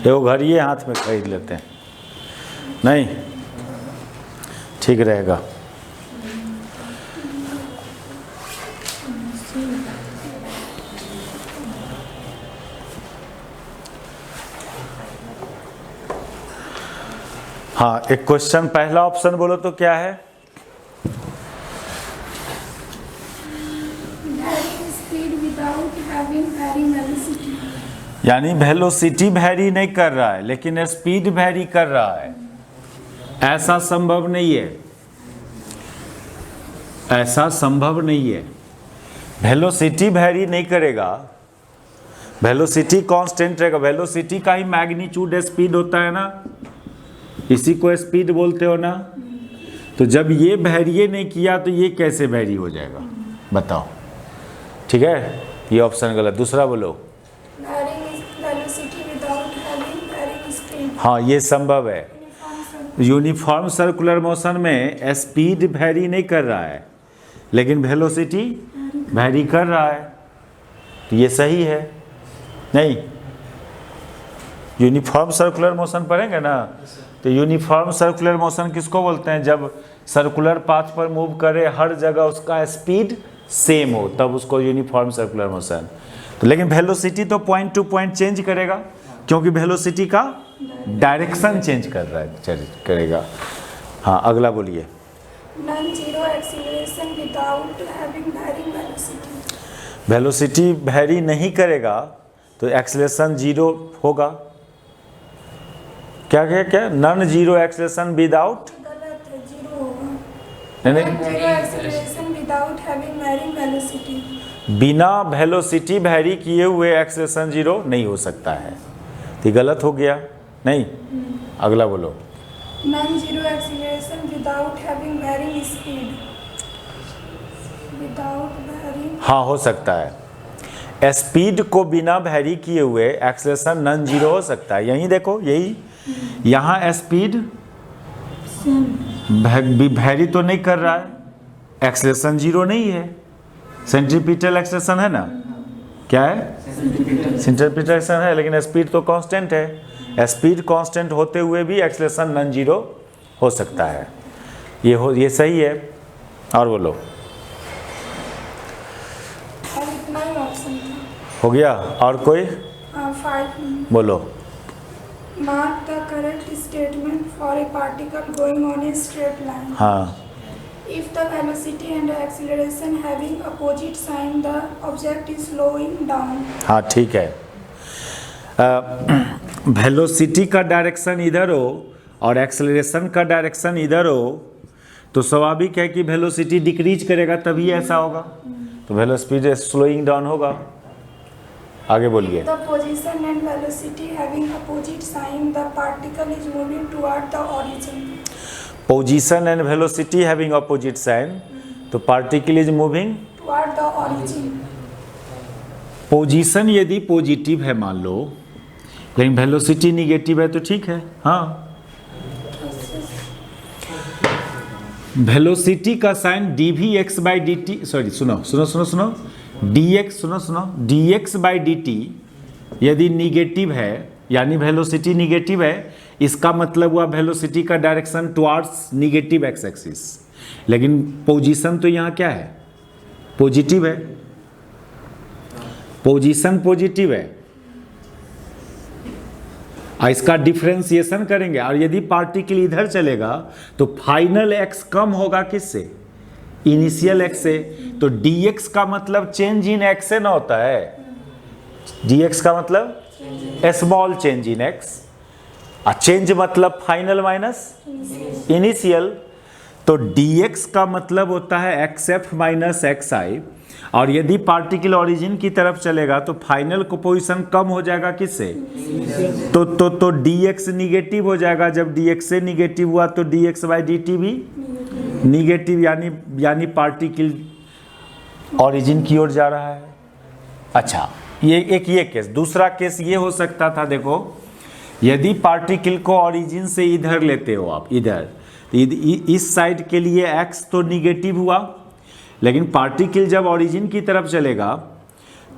वो घड़ी ये हाथ में खरीद लेते हैं, नहीं ठीक रहेगा। हाँ, एक क्वेश्चन, पहला ऑप्शन बोलो तो क्या है? यानी वेलोसिटी वैरी नहीं कर रहा है लेकिन स्पीड वैरी कर रहा है। ऐसा संभव नहीं है, ऐसा संभव नहीं है। वेलोसिटी वैरी नहीं करेगा, वेलोसिटी कांस्टेंट रहेगा। वेलोसिटी का ही मैग्नीट्यूड स्पीड होता है ना, इसी को स्पीड बोलते हो ना। तो जब ये वैरी नहीं किया तो ये कैसे वैरी हो जाएगा बताओ? ठीक है, ये ऑप्शन गलत। दूसरा बोलो। हाँ, ये संभव है। यूनिफॉर्म सर्कुलर मोशन में स्पीड वैरी नहीं कर रहा है लेकिन वेलोसिटी वैरी कर रहा है, तो ये सही है। नहीं, यूनिफॉर्म सर्कुलर मोशन पढ़ेंगे ना, तो यूनिफॉर्म सर्कुलर मोशन किसको बोलते हैं? जब सर्कुलर पाथ पर मूव करे, हर जगह उसका स्पीड सेम हो, तब उसको यूनिफॉर्म सर्कुलर मोशन। तो लेकिन वेलोसिटी तो पॉइंट टू पॉइंट चेंज करेगा, क्योंकि वेलोसिटी का डायरेक्शन चेंज कर रहा है, करेगा। हाँ, अगला बोलिए। वेलोसिटी वैरी नहीं करेगा तो एक्सेलरेशन जीरो होगा। क्या क्या क्या? नॉन जीरो एक्सेलरेशन विदाउट, बिना वेलोसिटी वैरी किए हुए एक्सेलरेशन जीरो नहीं हो सकता है। तो गलत हो गया। नहीं, अगला बोलो। Non zero acceleration without having varying speed, without varying. हाँ, हो सकता है। स्पीड को बिना वैरी किए हुए एक्सेलरेशन नॉन जीरो हो सकता है। यही देखो, यही यहाँ स्पीड वैरी तो नहीं कर रहा है, एक्सेलरेशन जीरो नहीं है, सेंट्रीपिटल एक्सेलरेशन है ना। क्या है? सेंट्रीपिटल एक्सेलरेशन है, लेकिन स्पीड तो कांस्टेंट है। स्पीड कांस्टेंट होते हुए भी एक्सेलरेशन नॉन जीरो हो सकता है। ये सही है। और बोलो। हो गया? और कोई? बोलो। Mark the correct statement for a particle going on a straight line. हाँ, If the velocity and the acceleration having opposite sign, the object is slowing down. हाँ ठीक है। वेलोसिटी का डायरेक्शन इधर हो और एक्सेलरेशन का डायरेक्शन इधर हो, तो स्वाभाविक है कि वेलोसिटी डिक्रीज करेगा, तभी ऐसा होगा। तो वेलोसिटी स्लोइंग डाउन होगा। आगे बोलिए। The position and velocity having opposite sign, the particle is moving toward the origin. Position and velocity having opposite sign, तो particle is moving toward the origin. Position यदि पॉजिटिव है मान लो, लेकिन velocity negative है तो ठीक है। हाँ, वेलोसिटी का sign d v x by d t, sorry सुनो सुनो सुनो सुनो, डी एक्स, सुनो सुनो, d x by d t यदि निगेटिव है, यानी वेलोसिटी निगेटिव है, इसका मतलब हुआ वेलोसिटी का direction towards negative x axis. लेकिन पोजीशन तो यहाँ क्या है? पॉजिटिव है, पोजीशन पॉजिटिव है। इसका डिफरेंशिएशन करेंगे, और यदि पार्टिकल इधर चलेगा तो फाइनल एक्स कम होगा किससे? इनिशियल एक्स से। तो dx का मतलब चेंज इन एक्स से ना होता है। dx का मतलब small change in x, change मतलब फाइनल माइनस इनिशियल। तो dx का मतलब होता है xf माइनस xi, और यदि पार्टिकल ओरिजिन की तरफ चलेगा तो फाइनल को पोजीशन कम हो जाएगा किससे? तो dx निगेटिव हो जाएगा। जब dx से निगेटिव हुआ तो dx बाई डी टी भी निगेटिव, यानी पार्टिकल ओरिजिन की ओर जा रहा है। अच्छा, ये केस। दूसरा केस ये हो सकता था, देखो, यदि पार्टिकल को ओरिजिन से इधर लेते हो आप, इधर, इस साइड के लिए x तो निगेटिव हुआ, लेकिन पार्टिकल जब ओरिजिन की तरफ चलेगा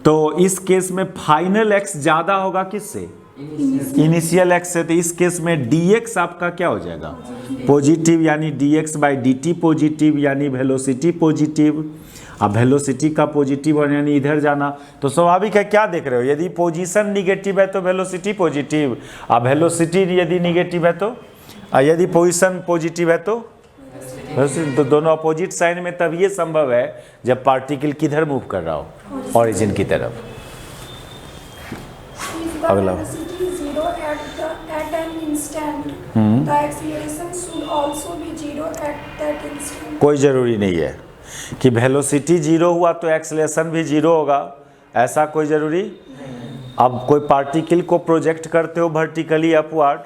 तो इस केस में फाइनल x ज़्यादा होगा किससे? इनिशियल एक्स से, तो इस केस में dx आपका क्या हो जाएगा? पॉजिटिव, यानी dx बाई dt पॉजिटिव, यानी वेलोसिटी पॉजिटिव। अब वेलोसिटी का पॉजिटिव और यानी इधर जाना, तो स्वाभाविक है क्या देख रहे हो, यदि पोजीशन निगेटिव है तो वेलोसिटी पॉजिटिव, अब वेलोसिटी यदि निगेटिव है तो, यदि पोजीशन पॉजिटिव है तो वेलोसिटी, तो दोनों अपोजिट साइन में तब ये संभव है जब पार्टिकल किधर मूव कर रहा हो, ओरिजिन की तरफ। If the अगला। velocity is zero at an instant, the acceleration should also be zero at that instant. कोई ज़रूरी नहीं है कि वेलोसिटी जीरो हुआ तो एक्सेलरेशन भी जीरो होगा, ऐसा कोई ज़रूरी। अब कोई पार्टिकल को प्रोजेक्ट करते हो वर्टिकली अपवर्ड,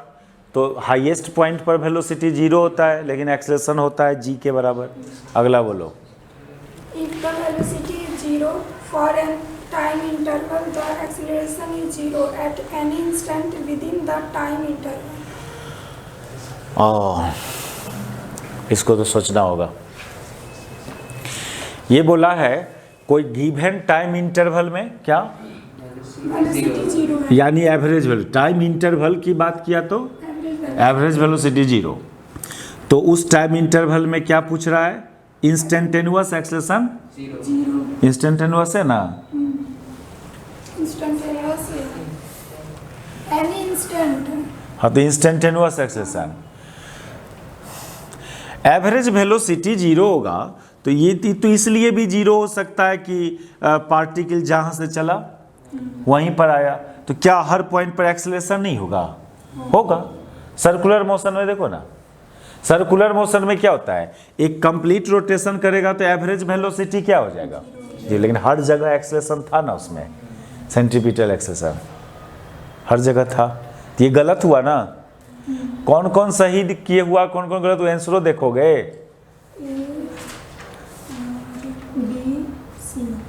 तो हाईएस्ट पॉइंट पर वेलोसिटी जीरो होता है, लेकिन एक्सेलरेशन होता है g के बराबर। अगला बोलो। If the velocity is zero for an time interval, the acceleration is zero at any instant within the time interval. इसको तो सोचना होगा। ये बोला है कोई गिवन टाइम इंटरवल में क्या, Velocity zero है। यानी एवरेज वैल्यू, टाइम इंटरवल की बात किया तो एवरेज वेलोसिटी जीरो, तो उस टाइम इंटरवल में क्या पूछ रहा है, इंस्टेंटेनियस एक्सेलरेशन Zero. इंस्टेंटेनियस है ना, Instantaneous है। Any instant। हाँ तो instantaneous acceleration. Average velocity zero होगा तो ये तो इसलिए भी जीरो हो सकता है कि पार्टिकल जहाँ से चला वहीं पर आया, तो क्या हर पॉइंट पर एक्सेलरेशन नहीं होगा? होगा। सर्कुलर मोशन में देखो ना, सर्कुलर मोशन में क्या होता है, एक कंप्लीट रोटेशन करेगा तो एवरेज वेलोसिटी क्या हो जाएगा जी, लेकिन हर जगह एक्सेलरेशन था ना उसमें, सेंट्रीपिटल एक्सेलरेशन हर जगह था, तो ये गलत हुआ ना। कौन कौन सही किए हुआ, कौन कौन गलत हुआ, आंसरों देखोगे।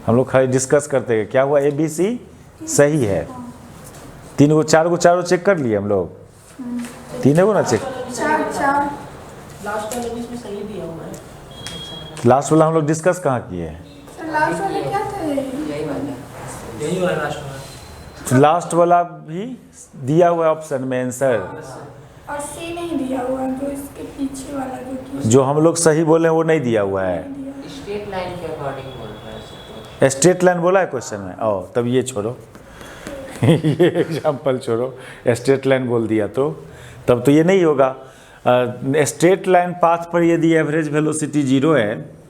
हम लोग खाली डिस्कस करते हैं क्या हुआ, ABC सही है, तीन को चारों चेक कर लिए हम लोग, तीनों को ना चेक, चार। लास्ट वाला भी इसमें सही दिया हुआ है। लास्ट वाला हम लोग डिस्कस कहाँ किए हैं, सर लास्ट वाले क्या थे? यही वाला लास्ट वाला। लास्ट वाला भी दिया हुआ है ऑप्शन में आंसर, और C नहीं दिया हुआ, जो इसके पीछे वाला जो कि जो हम लोग सही बोले वो नहीं दिया हुआ है। स्ट्रेट लाइन के अकॉर्डिंग बोल रहा है सब। स्ट्रेट लाइन बोला है क्वेश्चन में, ओ तब ये छोड़ो ये एग्जाम्पल छोड़ो, स्ट्रेट लाइन बोल दिया तो तब तो ये नहीं होगा। स्ट्रेट लाइन पाथ पर यदि एवरेज वेलोसिटी जीरो है,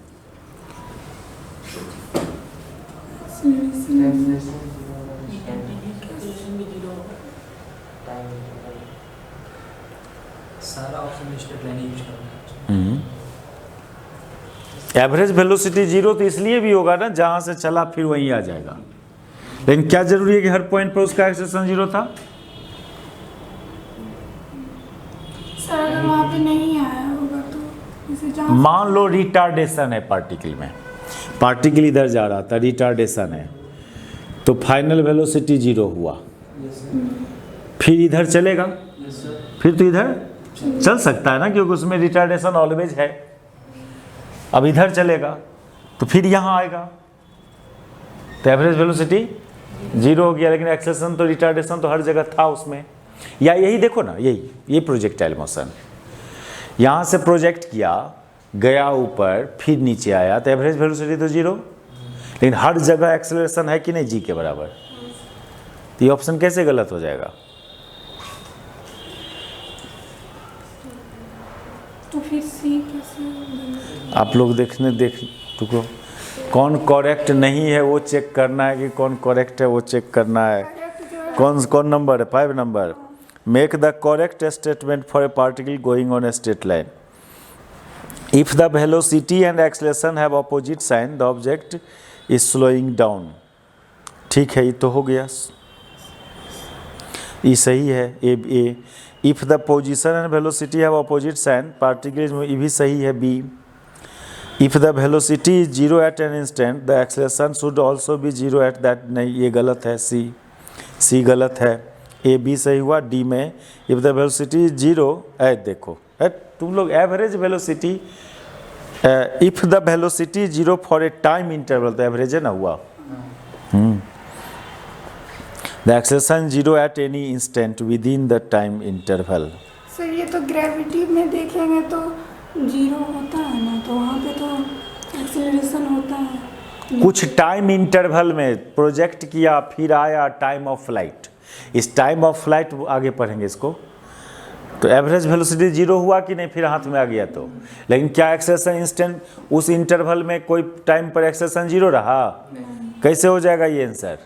सारा ऑप्शन स्ट्रेट लाइन यूज करना है। एवरेज वेलोसिटी जीरो तो इसलिए भी होगा ना जहां से चला फिर वहीं आ जाएगा, लेकिन क्या जरूरी है कि हर पॉइंट पर उसका एक्सेलरेशन जीरो था? सर अगर वहाँ पे नहीं आया होगा तो इसे जहाँ मान लो रिटार्डेशन है पार्टिकल में, पार्टिकल इधर जा रहा था, रिटार्डेशन है, तो फाइनल वेलोसिटी जीरो हुआ, फिर इधर चलेगा, फिर तो इधर चल सकता है ना, क्योंकि उसमें रिटार्डेशन ऑलवेज है। अब इधर चलेगा तो फिर यहाँ आएगा, तो एवरेज वेलोसिटी जीरो हो गया, लेकिन एक्सेलरेशन तो रिटार्डेशन तो हर जगह था उसमें। या यही देखो ना, ये प्रोजेक्टाइल मोशन, यहाँ से प्रोजेक्ट किया गया ऊपर फिर नीचे आया, तो एवरेज वेलोसिटी तो जीरो, लेकिन हर जगह एक्सेलरेशन है कि नहीं जी के बराबर, तो ये ऑप्शन कैसे गलत हो जाएगा? तो फिर C कैसे? आप लोग टुको, कौन करेक्ट नहीं है वो चेक करना है कि कौन करेक्ट है वो चेक करना है। कौन नंबर है, 5 नंबर। Make the correct statement for a particle going on a straight line. If the velocity and acceleration have opposite sign the object is slowing down. ठीक है, ये तो हो गया, ये सही है A. If the position and velocity have opposite sign, particle ये भी सही है B. If the velocity is zero at an instant the acceleration should also be zero at that, नहीं ये गलत है, सी गलत है, ए बी सही हुआ। डी में if the velocity is zero, देखो तुम लोग average velocity, if the velocity is zero for a time interval, तो एवरेज है ना हुआ। The the acceleration zero eight any instant with in the time interval. Sir ये तो ग्रेविटी में देखेंगे तो जीरो होता है ना, तो वहाँ पे तो एक्सेलरेशन होता है। कुछ टाइम इंटरवल में प्रोजेक्ट किया, फिर आया टाइम ऑफ फ्लाइट। इस टाइम ऑफ फ्लाइट आगे पढ़ेंगे इसको। तो एवरेज वेलोसिटी जीरो हुआ कि नहीं, फिर हाथ में आ गया तो। लेकिन क्या एक्सेलरेशन इंस्टेंट उस इंटरवल में कोई टाइम पर एक्सेलरेशन जीरो रहा? कैसे हो जाएगा ये आंसर?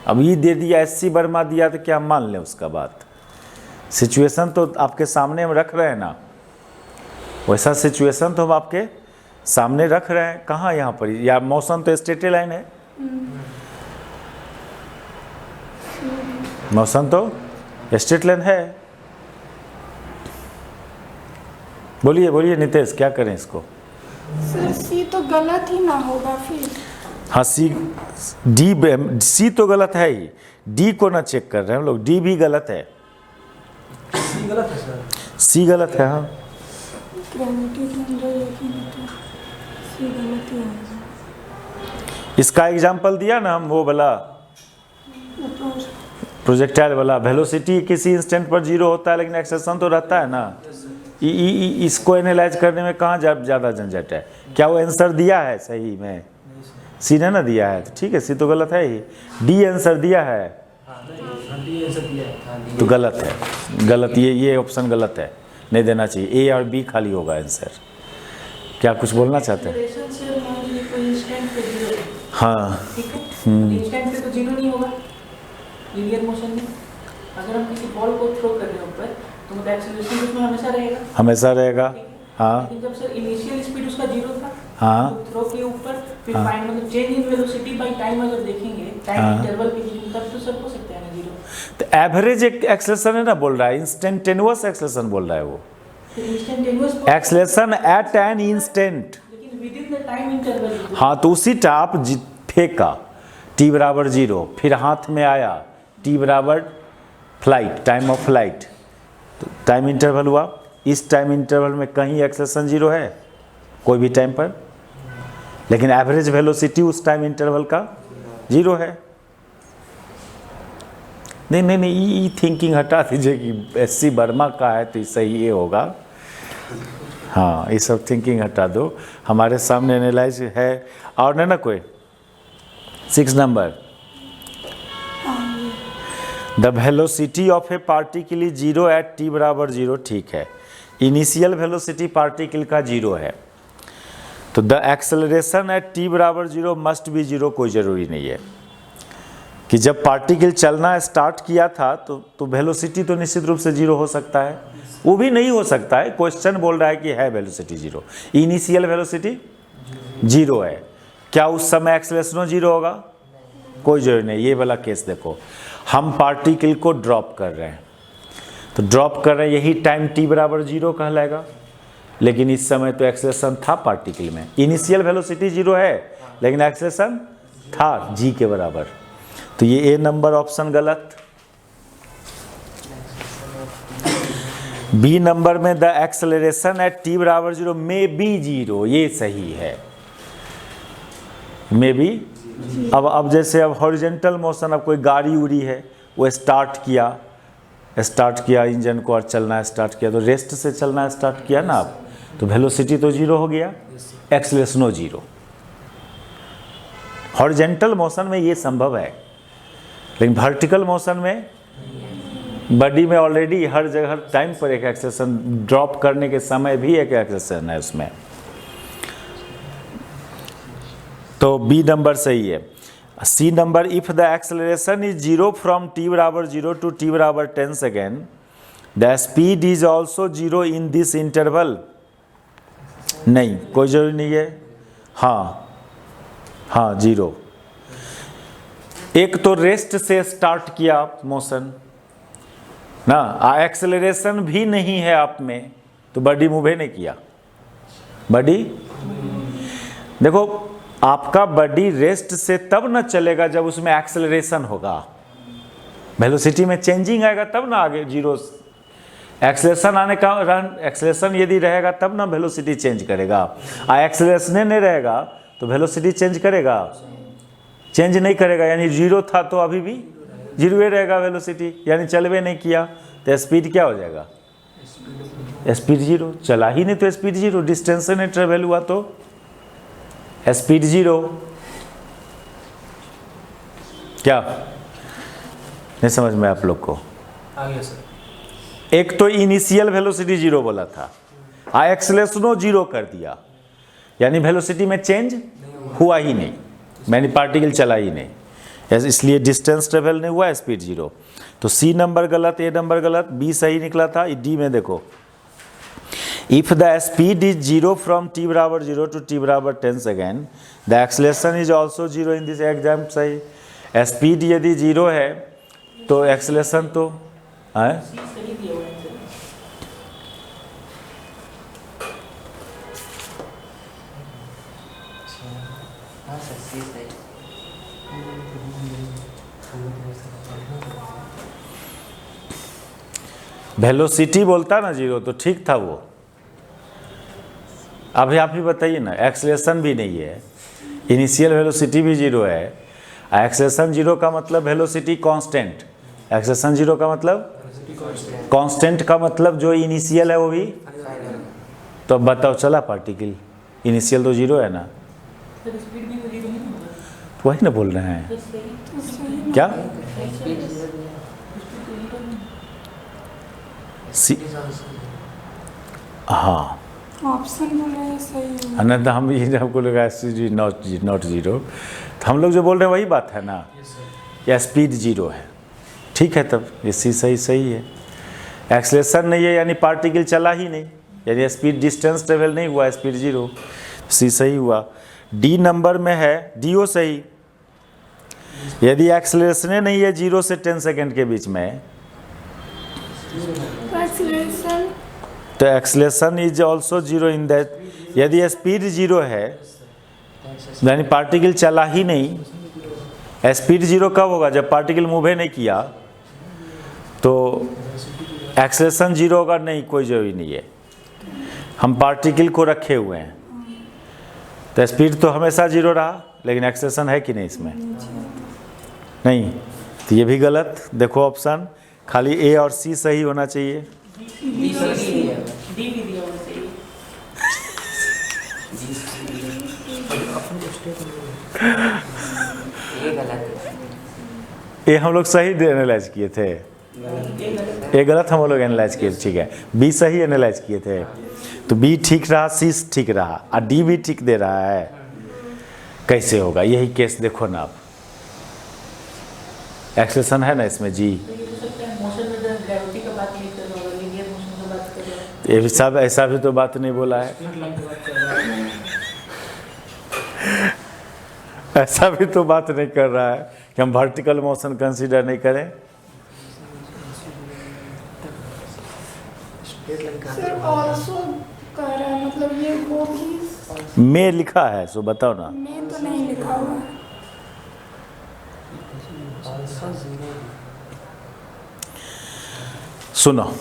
अब ये दे दिया, एससी वर्मा दिया, तो क्या मान लें उसका बात? सिचुएशन तो आपके सामने हम रख रहे हैं ना, वैसा सिचुएशन तो हम आपके सामने रख रहे हैं। कहाँ यहाँ पर, या मौसम तो स्ट्रेट लाइन है, मौसम तो स्ट्रेट लाइन है। बोलिए बोलिए नितेश, क्या करें इसको? सर सी तो गलत ही ना होगा फिर। हाँ सी, डी सी तो गलत है ही, डी को ना चेक कर रहे हैं हम लोग, डी भी गलत है। सी गलत है सर, सी गलत है। हाँ ग्रेविटी के अंदर देखेंगे तो सी गलत ही होगा। इसका एग्जाम्पल दिया ना हम, वो वाला प्रोजेक्टाइल वाला। वेलोसिटी किसी इंस्टेंट पर जीरो होता है, लेकिन एक्सेलरेशन तो रहता है ना। इसको एनालाइज करने में कहाँ ज़्यादा झंझट है? क्या वो आंसर दिया है सही में? सी ने ना दिया है, तो ठीक है, सी तो गलत है ही। डी आंसर दिया है तो गलत है, गलत। ये ऑप्शन गलत है, नहीं देना चाहिए। ए और बी खाली होगा आंसर। क्या कुछ बोलना चाहते हैं? हाँ इंस्टेंट पे तो जीरो नहीं होगा लीनियर मोशन में। अगर हम किसी बॉल को थ्रो कर रहे हैं ऊपर, तो मतलब एक्सेलरेशन उसमें हमेशा रहेगा, हमेशा रहेगा। हाँ लेकिन जब सर इनिशियल स्पीड उसका जीरो था, हाँ तो थ्रो के ऊपर फिर फाइंड मतलब change in velocity by time अगर देखेंगे, टाइम इंटरवल के बीच, तब तो सर हो सकता है ना जीरो। तो एवरेज एक एक्सेलरेशन है ना बोल रहा है, इंस्टेंटेनियस एक्सेलरेशन बोल रहा है वो। Instantaneous acceleration at an instant, लेकिन within the time interval. हाँ तो उसी टाप फेंका, टी बराबर जीरो, फिर हाथ में आया, टी बराबर फ्लाइट, टाइम ऑफ फ्लाइट, तो टाइम इंटरवल हुआ। इस टाइम इंटरवल में कहीं एक्सेलरेशन जीरो है कोई भी टाइम पर, लेकिन एवरेज वेलोसिटी उस टाइम इंटरवल का जीरो है। नहीं नहीं नहीं, ई थिंकिंग हटा दीजिए कि एससी वर्मा का है तो सही ये होगा। हाँ ये सब थिंकिंग हटा दो, हमारे सामने एनालाइज है। और नहीं ना कोई? 6 number, the velocity of A particle is zero at T बराबर जीरो। ठीक है, इनिशियल वेलोसिटी पार्टिकल का जीरो है, तो द एक्सेलरेशन एट टी बराबर जीरो मस्ट बी जीरो। कोई ज़रूरी नहीं है कि जब पार्टिकल चलना स्टार्ट किया था तो वेलोसिटी तो निश्चित रूप से जीरो हो सकता है, वो भी नहीं हो सकता है। क्वेश्चन बोल रहा है कि है velocity zero, initial velocity zero है। क्या उस समय एक्सेलरेशन जीरो होगा? कोई जरूरी नहीं। ये वाला केस देखो, हम पार्टिकल को ड्रॉप कर रहे हैं, तो ड्रॉप कर रहे हैं, यही टाइम टी बराबर जीरो कहलाएगा। लेकिन इस समय तो एक्सेलरेशन था पार्टिकल में, इनिशियल वेलोसिटी जीरो है लेकिन एक्सेलरेशन था जी के बराबर। तो ये ए नंबर ऑप्शन गलत। बी नंबर में द एक्सेलरेशन एट टी बराबर जीरो मे बी जीरो, ये सही है, मे बी। अब जैसे अब हॉरिजेंटल मोशन, अब कोई गाड़ी उड़ी है, वो स्टार्ट किया इंजन को और चलना स्टार्ट किया, तो रेस्ट से चलना स्टार्ट किया ना आप, तो वेलोसिटी तो जीरो हो गया, एक्सेलरेशन जीरो। हॉरिजेंटल मोशन में ये संभव है, लेकिन वर्टिकल मोशन में बॉडी में ऑलरेडी हर जगह टाइम पर एक एक्सेलरेशन, ड्रॉप करने के समय भी एक एक्सेलरेशन है उसमें। तो बी नंबर सही है। C number, if the acceleration is zero from t बराबर जीरो टू टी बराबर 10 second, the speed is also zero in this interval. नहीं, कोई जरूरी नहीं है। हाँ जीरो। एक तो रेस्ट से स्टार्ट किया मोशन ना, एक्सेलरेशन भी नहीं है आप में, तो बॉडी मूव ही नहीं किया। बॉडी देखो, आपका बॉडी रेस्ट से तब ना चलेगा जब उसमें एक्सेलरेशन होगा, वेलोसिटी में चेंजिंग आएगा तब ना आगे जीरो। एक्सेलरेशन आने का एक्सेलरेशन यदि रहेगा तब ना वेलोसिटी चेंज करेगा, एक्सेलरेशन नहीं रहेगा तो वेलोसिटी चेंज करेगा। चेंज नहीं करेगा, यानी जीरो था तो अभी भी जीरो ही रहेगा वेलोसिटी, यानी चलवे नहीं किया तो स्पीड क्या हो जाएगा, स्पीड जीरो। चला ही नहीं तो स्पीड जीरो, डिस्टेंस से नहीं ट्रेवल हुआ तो स्पीड जीरो। क्या नहीं समझ में आप लोग को? आ गया सर। एक तो इनिशियल वेलोसिटी जीरो बोला था, एक्सेलरेशनो जीरो कर दिया, यानी वेलोसिटी में चेंज हुआ ही नहीं, मैंने पार्टिकल चला ही नहीं, इसलिए डिस्टेंस ट्रेवल नहीं हुआ, स्पीड जीरो। तो सी नंबर गलत, ए नंबर गलत, बी सही निकला था। डी में देखो, if the speed is zero from t बराबर जीरो टू टी बराबर 10 second, the acceleration is also zero in this exam. सही, स्पीड यदि जीरो है तो एक्सेलरेशन तो है। सी सही दिया हुआ है आंसर। हाँ सर, सी सही। वेलोसिटी बोलता ना जीरो तो ठीक था वो। अभी आप ही बताइए ना, एक्सेलरेशन भी नहीं है, इनिशियल वेलोसिटी भी जीरो है। एक्सेलरेशन जीरो का मतलब वेलोसिटी कांस्टेंट, एक्सेलरेशन जीरो का मतलब कांस्टेंट का मतलब जो इनिशियल है वो भी। तो अब बताओ चला पार्टिकल, इनिशियल तो जीरो है ना, सर स्पीड भी तो जीरो नहीं होगा। तो वही ना बोल रहे हैं। तो सही तो सही क्या स्पीड तो जीरो नहीं। सी, हाँ ऑप्शन बोला है सही है। अनंत हम ये हमको लगा नॉट जीरो, तो हम लोग जो बोल रहे हैं वही बात है ना, या स्पीड जीरो है, ठीक है। तब ये सी सही है। एक्सेलरेशन नहीं है यानी पार्टिकल चला ही नहीं, यानी स्पीड डिस्टेंस ट्रेवल नहीं हुआ, स्पीड जीरो, सी सही हुआ। डी नंबर में है डी ओ सही। यदि एक्सेलरेशन नहीं है 0 से 10 सेकेंड के बीच में, एक्सीलरेशन तो acceleration is also zero in that. यदि स्पीड जीरो है यानी पार्टिकल चला ही नहीं। स्पीड जीरो कब होगा, जब पार्टिकल मूव नहीं किया, तो एक्सेलरेशन जीरो होगा नहीं, कोई जरूरी नहीं है, हम पार्टिकल को रखे हुए हैं, तो स्पीड तो हमेशा जीरो रहा, लेकिन एक्सेलरेशन है कि नहीं इसमें, नहीं। तो ये भी गलत। देखो ऑप्शन खाली ए और सी सही होना चाहिए। डी भी दिया हुआ सही। ये गलत है। ए हम लोग सही एनालाइज किए थे, ए गलत हम लोग एनालाइज किए, ठीक है। बी सही एनालाइज किए थे, तो बी ठीक रहा, सी ठीक रहा, और डी भी ठीक दे रहा है। कैसे होगा, यही केस देखो ना आप, एक्सेलरेशन है ना इसमें जी, तो ये हो सकता है मोशन में ग्रेविटी का बात नहीं कर रहा होगा, लीनियर मोशन का बात कर रहा है। ये भी सब ऐसा भी तो बात नहीं बोला है, ऐसा भी तो बात नहीं कर रहा है कि हम वर्टिकल मोशन कंसीडर नहीं करें। सर ऑल्सो कह रहा है, मतलब ये वो भी में लिखा है, सो बताओ ना। में तो नहीं लिखा हुआ है। सुनो,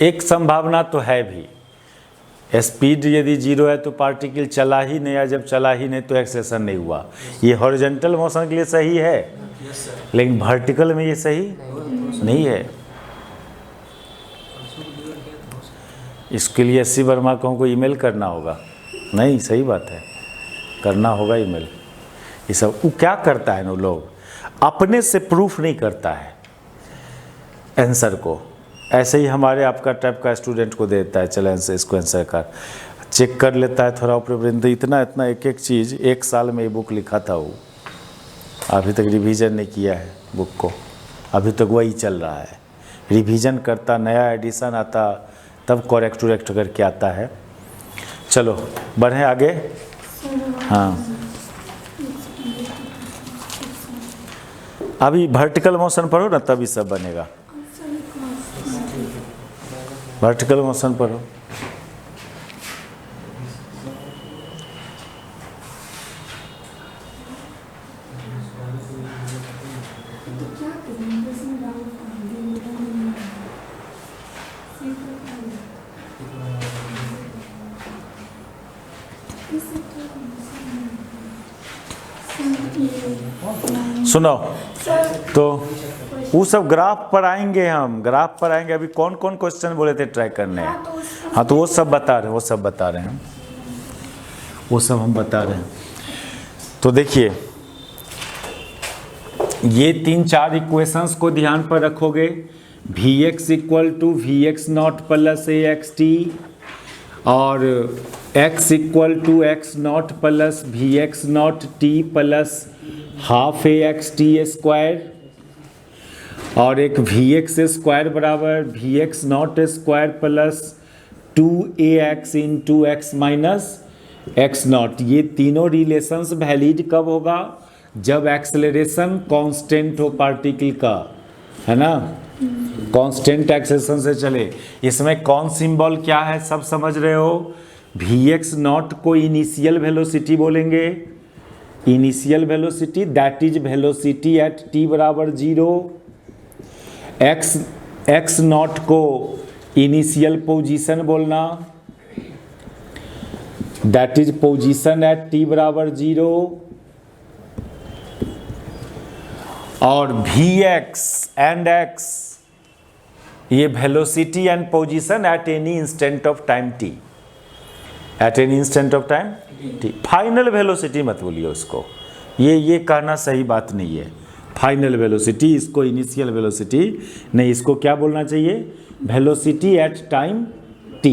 एक संभावना तो है भी, स्पीड यदि जीरो है तो पार्टिकल चला ही नहीं, या जब चला ही नहीं तो एक्सेलरेशन नहीं हुआ। ये हॉरिजॉन्टल मोशन के लिए सही है, लेकिन वर्टिकल में ये सही नहीं है। इसके लिए एस.सी. वर्मा को हमको ईमेल करना होगा। नहीं, सही बात है, करना होगा ईमेल। ये सब वो क्या करता है ना, लोग अपने से प्रूफ नहीं करता है आंसर को, ऐसे ही हमारे आपका टाइप का स्टूडेंट को देता है, चले आंसर इसको आंसर कर, चेक कर लेता है थोड़ा ऊपर। इतना इतना एक एक चीज़ एक साल में ये बुक लिखा था वो, अभी तक रिवीजन नहीं किया है बुक को, अभी तक वही चल रहा है। रिवीजन करता, नया एडिशन आता, तब करेक्ट वरेक्ट करके आता है। चलो बढ़ें आगे। हाँ, अभी वर्टिकल मोशन पढ़ो ना, तभी सब बनेगा। वर्टिकल मोशन पढ़ो। सुनो, सर तो वो सब ग्राफ पर आएंगे, हम ग्राफ पर आएंगे। अभी कौन कौन क्वेश्चन बोले थे ट्राई करने हैं? हाँ तो वो सब बता रहे हैं, वो सब बता रहे हैं, वो सब हम बता रहे हैं। तो देखिए ये 3-4 इक्वेशंस को ध्यान पर रखोगे। Vx equal to Vx naught plus AXT और x equal to x not plus Vx naught t plus half AXT square और एक Vx स्क्वायर बराबर Vx naught square plus 2AX into x minus x naught. ये तीनों relations valid कब होगा? जब acceleration constant हो पार्टिकल का, है ना, कांस्टेंट एक्सेलरेशन से चले। इसमें कौन सिंबल क्या है सब समझ रहे हो? Vx नॉट को इनिशियल वेलोसिटी बोलेंगे, initial velocity that is velocity at t बराबर 0। x नॉट को इनिशियल पोजीशन बोलना, that is position at t बराबर 0। और Vx एंड x ये velocity and position at any instant of time t, at any instant of time t। Final velocity मत बोलिए उसको, ये कहना सही बात नहीं है। फाइनल वेलोसिटी, इसको इनिशियल वेलोसिटी नहीं, इसको क्या बोलना चाहिए? Velocity at time t।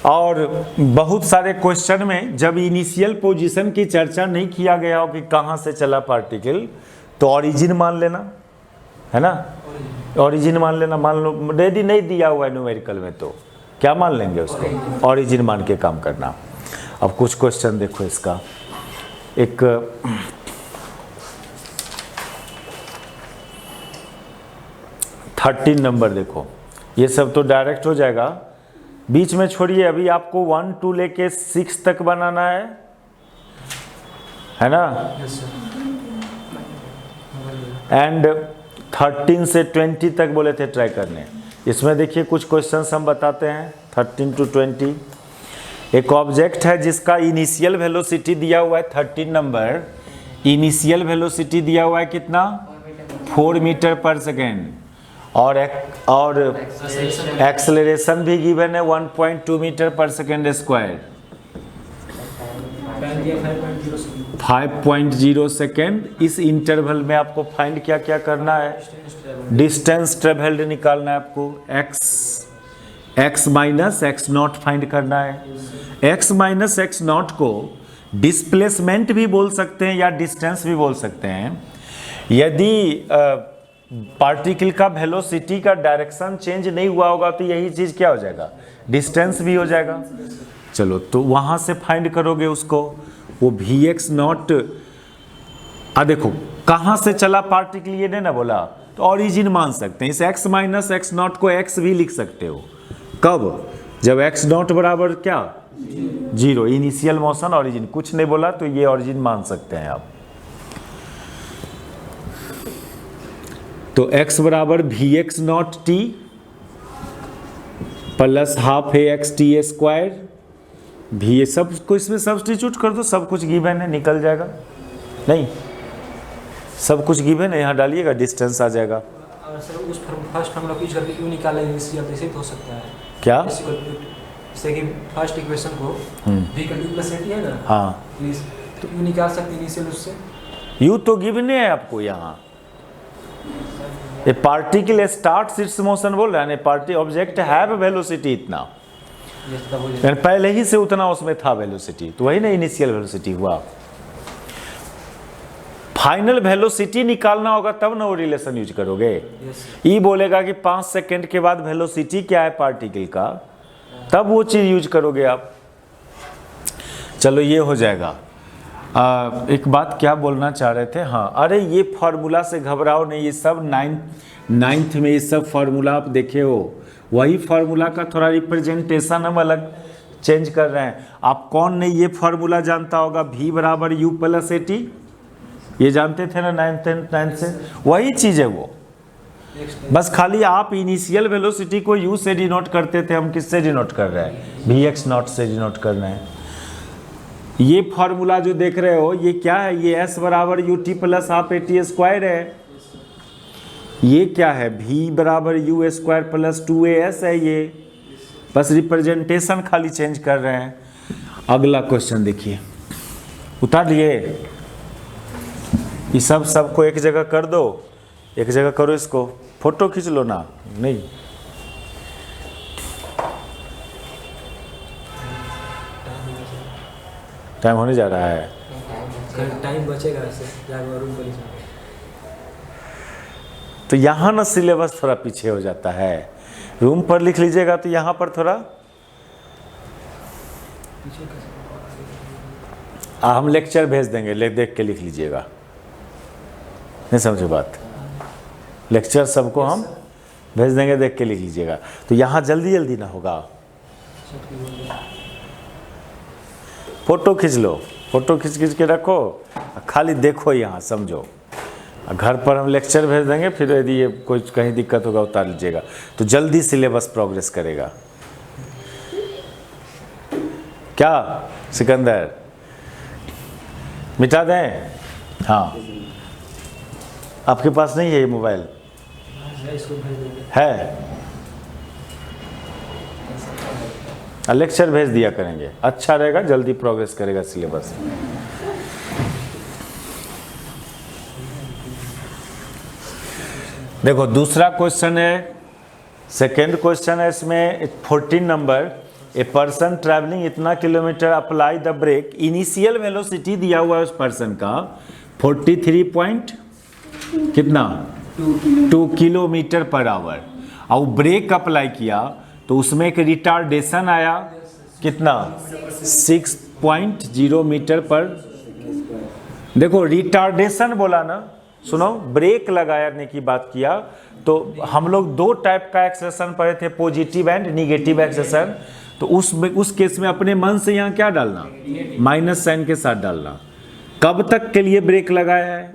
और बहुत सारे क्वेश्चन में जब इनिशियल पोजीशन की चर्चा नहीं किया गया हो कि कहाँ से चला पार्टिकल, तो ओरिजिन मान लेना, है ना, ओरिजिन मान लेना। मान लो रेडी नहीं दिया हुआ है न्यूमेरिकल में, तो क्या मान लेंगे उसको? ओरिजिन मान के काम करना। अब कुछ क्वेश्चन देखो इसका, एक थर्टीन नंबर देखो, ये सब तो डायरेक्ट हो जाएगा, बीच में छोड़िए। अभी आपको 1 2 लेके 6 तक बनाना है ना, एंड 13 से 20 तक बोले थे ट्राई करने। इसमें देखिए कुछ क्वेश्चंस हम बताते हैं 13 to 20। एक ऑब्जेक्ट है जिसका इनिशियल वेलोसिटी दिया हुआ है 13 नंबर, इनिशियल वेलोसिटी दिया हुआ है कितना? 4 मीटर पर सेकेंड और एक्सेलरेशन भी गिवन है 1.2 मीटर पर सेकेंड स्क्वायर, 5.0 सेकेंड। इस इंटरवल में आपको फाइंड क्या क्या करना है? डिस्टेंस ट्रेवल्ड निकालना है आपको, x minus x not find करना है। x माइनस x नॉट को डिस्प्लेसमेंट भी बोल सकते हैं या डिस्टेंस भी बोल सकते हैं। यदि पार्टिकल का वेलोसिटी का डायरेक्शन चेंज नहीं हुआ होगा तो यही चीज़ क्या हो जाएगा? डिस्टेंस भी हो जाएगा। चलो तो वहाँ से फाइंड करोगे उसको, वो Vx नॉट। देखो कहाँ से चला पार्टिकल ये नहीं ना बोला, तो ओरिजिन मान सकते हैं। इस x माइनस x नॉट को x भी लिख सकते हो। कब? जब x नॉट बराबर क्या? 0। इनिशियल मोशन ओरिजिन, कुछ नहीं बोला तो ये ओरिजिन मान सकते हैं आप। तो x बराबर Vx naught t plus half AXT square भी, सब को इसमें सब्स्टिट्यूट कर दो, सब कुछ गिवन है, निकल जाएगा। नहीं सब कुछ गिवन है, यहाँ डालिएगा डिस्टेंस आ जाएगा। अगर सर उस फर्स्ट फॉर्मूला को यूज करके क्यों निकाला इनिशियल, ऐसे ही तो हो सकता है क्या? जैसे कि फर्स्ट इक्वेशन को v का प्लस AT है ना, हाँ प्लीज, तो क्यों निकाल सकते हैं इनिशियल उससे? यू तो गिवन है आपको यहाँ। ए पार्टिकल स्टार्ट्स इट्स मोशन बोल रहा है, पार्टी ऑब्जेक्ट हैव वेलोसिटी इतना, पहले ही से उतना उसमें था वेलोसिटी, तो वही ना इनिशियल वेलोसिटी हुआ। फाइनल वेलोसिटी निकालना होगा तब ना वो रिलेशन यूज करोगे। ये बोलेगा कि 5 सेकंड के बाद वेलोसिटी क्या है पार्टिकल का, तब वो चीज यूज करोगे आप। चलो ये हो जाएगा। एक बात क्या बोलना चाह रहे थे, हाँ, अरे ये फार्मूला से घबराओ नहीं, ये सब नाइन्थ में ये सब फार्मूला आप देखे हो, वही फार्मूला का थोड़ा रिप्रेजेंटेशन हम अलग चेंज कर रहे हैं। आप कौन नहीं ये फार्मूला जानता होगा, v बराबर u प्लस AT, ये जानते थे ना नाइन्थ से, वही चीज़ है वो। बस खाली आप इनिशियल वेलोसिटी को u से डिनोट करते थे, हम किससे डिनोट कर रहे हैं? Vx नॉट से डिनोट कर रहे हैं। ये फॉर्मूला जो देख रहे हो ये क्या है, ये s बराबर U T plus half A T square है। ये क्या है, v बराबर यू स्क्वायर प्लस 2as है। ये बस रिप्रेजेंटेशन खाली चेंज कर रहे हैं। अगला क्वेश्चन देखिए, उतार लिए ये सबको एक जगह कर दो, एक जगह करो, इसको फोटो खींच लो ना। नहीं टाइम होने जा रहा है, टाइम बचेगा ऐसे जाके रूम पर। तो यहाँ ना सिलेबस थोड़ा पीछे हो जाता है। रूम पर लिख लीजिएगा तो यहाँ पर थोड़ा हम लेक्चर भेज देंगे, देख के लिख लीजिएगा। नहीं समझे बात, लेक्चर सबको हम भेज देंगे, देख के लिख लीजिएगा। तो यहाँ जल्दी जल्दी ना होगा। फोटो खींच लो, फोटो खींच के रखो, खाली देखो यहाँ समझो। घर पर हम लेक्चर भेज देंगे, फिर यदि ये कोई कहीं दिक्कत होगा उतार लीजिएगा, तो जल्दी सिलेबस प्रोग्रेस करेगा। क्या सिकंदर मिटा दें? हाँ, आपके पास नहीं है ये मोबाइल? है, लेक्चर भेज दिया करेंगे, अच्छा रहेगा, जल्दी प्रोग्रेस करेगा सिलेबस। देखो दूसरा क्वेश्चन है, सेकेंड क्वेश्चन है इसमें 14 नंबर। ए पर्सन ट्रैवलिंग इतना kilometre apply the brake, initial velocity दिया हुआ है उस पर्सन का 43 पॉइंट कितना 2 किलोमीटर पर आवर, और ब्रेक अप्लाई किया तो उसमें एक रिटार्डेशन आया कितना 6.0 मीटर पर। देखो रिटार्डेशन बोला ना, सुनो, ब्रेक लगाने की बात किया तो हम लोग दो टाइप का एक्सेलेरेशन पढ़े थे, पॉजिटिव एंड निगेटिव एक्सेलेरेशन। तो उस केस में अपने मन से यहाँ क्या डालना, माइनस साइन के साथ डालना। कब तक के लिए ब्रेक लगाया है?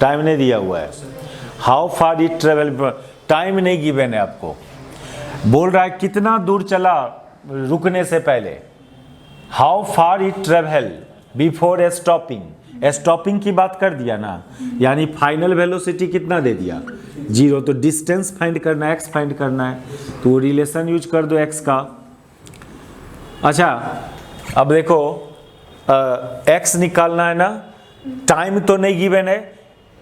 टाइम नहीं दिया हुआ है। How far it travel, time नहीं गिवन है आपको। बोल रहा है कितना दूर चला रुकने से पहले, how far it travel before stopping. Stopping की बात कर दिया ना, यानी फाइनल वेलोसिटी कितना दे दिया 0, तो डिस्टेंस फाइंड करना है, एक्स फाइंड करना है, तो रिलेशन यूज कर दो एक्स का। अच्छा अब देखो एक्स निकालना है ना, टाइम तो नहीं गिवन है,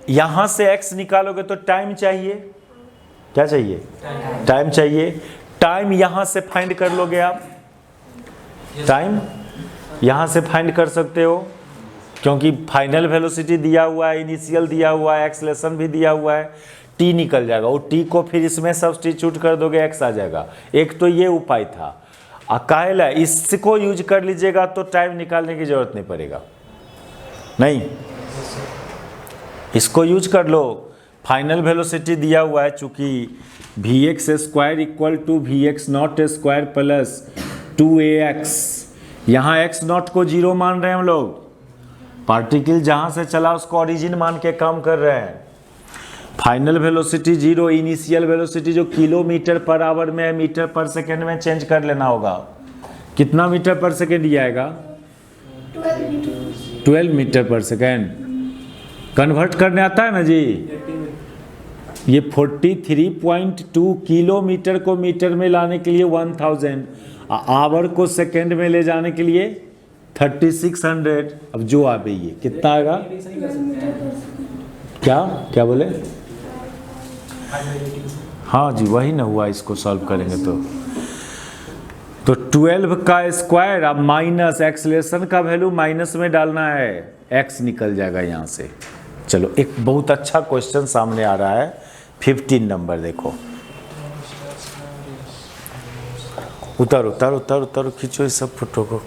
यहां से एक्स निकालोगे तो टाइम चाहिए, क्या चाहिए, टाइम चाहिए। टाइम यहां से फाइंड कर लोगे आप, टाइम यहां से फाइंड कर सकते हो, क्योंकि फाइनल वेलोसिटी दिया हुआ है, इनिशियल दिया हुआ है, एक्सेलेरेशन भी दिया हुआ है। टी निकल जाएगा, वो टी को फिर इसमें सब्स्टिट्यूट कर दोगे, एक्स आ जाएगा। एक तो ये उपाय था, काहेला इसको यूज कर लीजिएगा तो टाइम निकालने की जरूरत नहीं पड़ेगा। नहीं, इसको यूज कर लो। फाइनल वेलोसिटी दिया हुआ है, चूंकि vx square equal to vx naught square plus 2ax, यहाँ x नॉट को 0 मान रहे हैं हम लोग। पार्टिकल जहां से चला उसको ओरिजिन मान के काम कर रहे हैं। फाइनल वेलोसिटी 0, इनिशियल वेलोसिटी जो किलोमीटर पर आवर में है, मीटर पर सेकेंड में चेंज कर लेना होगा। कितना मीटर पर सेकेंड ये आएगा, 12 मीटर पर सेकेंड। कन्वर्ट करने आता है ना जी, ये 43.2 किलोमीटर को मीटर में लाने के लिए 1000, आवर को सेकेंड में ले जाने के लिए 3600। अब जो आ गई है कितना आएगा, क्या क्या बोले, हाँ जी वही ना हुआ, इसको सॉल्व करेंगे तो 12 का स्क्वायर, अब माइनस एक्सेलेरेशन का वैल्यू माइनस में डालना है, एक्स निकल जाएगा यहाँ से। चलो एक बहुत अच्छा क्वेश्चन सामने आ रहा है, 15 नंबर देखो। उतारो उतारो उतारो उतारो, खींचो इस सब फोटो को।